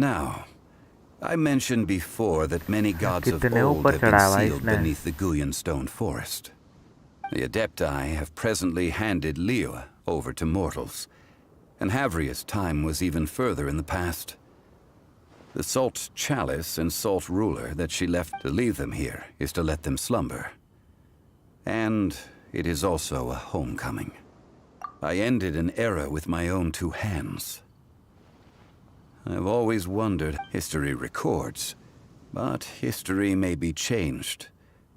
Speaker 9: Now, I mentioned before that many gods of
Speaker 3: कितने
Speaker 9: old
Speaker 3: ऊपर
Speaker 9: have been
Speaker 3: चढ़ाया
Speaker 9: sealed
Speaker 3: इसने?
Speaker 9: beneath the Guyan stone forest. The Adepti have presently handed Liyue over to mortals, and Havria's time was even further in the past. The Salt Chalice and Salt Ruler that she left to leave them here is to let them slumber. And it is also a homecoming. I ended an era with my own two hands. I've always wondered, history records, but history may be changed.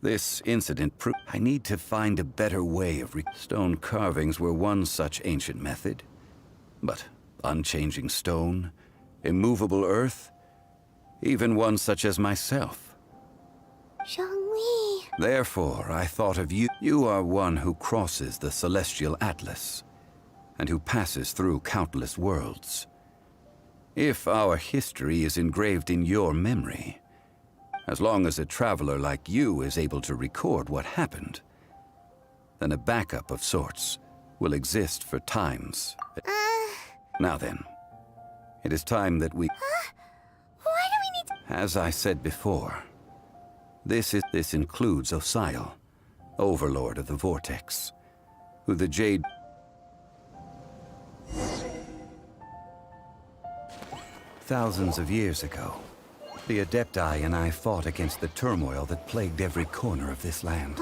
Speaker 9: This incident I need to find a better way of stone carvings were one such ancient method. But unchanging stone, immovable earth, even one such as myself.
Speaker 6: Zhongli.
Speaker 9: Therefore, I thought of you. You are one who crosses the celestial atlas, and who passes through countless worlds. If our history is engraved in your memory, as long as a traveler like you is able to record what happened, then a backup of sorts will exist for times. Now then, it is time that we...
Speaker 6: Why do we need to...
Speaker 9: As I said before, this includes Osial, Overlord of the Vortex, who the Jade... Thousands of years ago, the Adepti and I fought against the turmoil that plagued every corner of this land.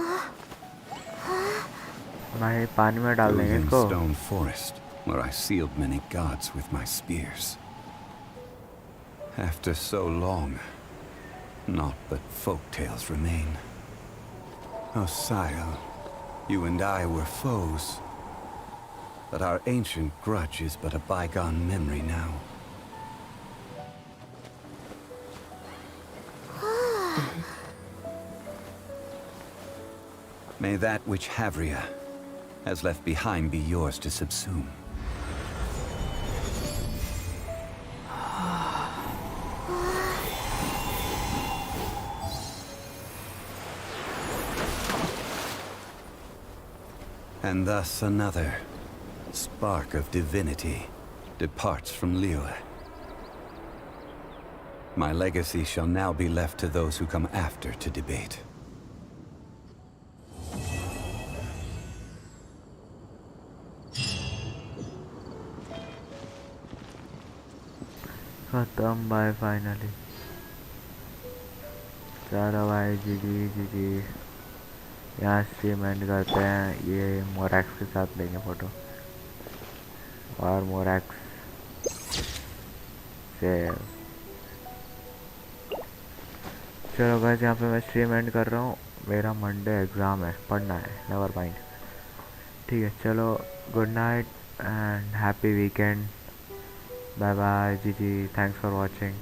Speaker 3: भाई पानी में डाल देंगे
Speaker 9: Guyan
Speaker 3: इसको.
Speaker 9: stone forest, where I sealed many gods with my spears. After so long, naught but folk tales remain. Osial, you and I were foes, but our ancient grudge is but a bygone memory now. May that which Havria has left behind be yours to subsume. And thus another spark of divinity departs from Liyue. My legacy shall now be left to those who come after to debate.
Speaker 3: खत्म भाई finally. चलो भाई जी यहाँ stream and करते हैं. ये मोरैक्स के साथ लेंगे फ़ोटो. और मोरैक्स से चलो गाइस यहाँ पे मैं स्ट्रीम एंड कर रहा हूँ. मेरा मंडे एग्ज़ाम है, पढ़ना है. Never mind. ठीक है चलो. Good night and happy weekend. Bye bye, GG. Thanks for watching.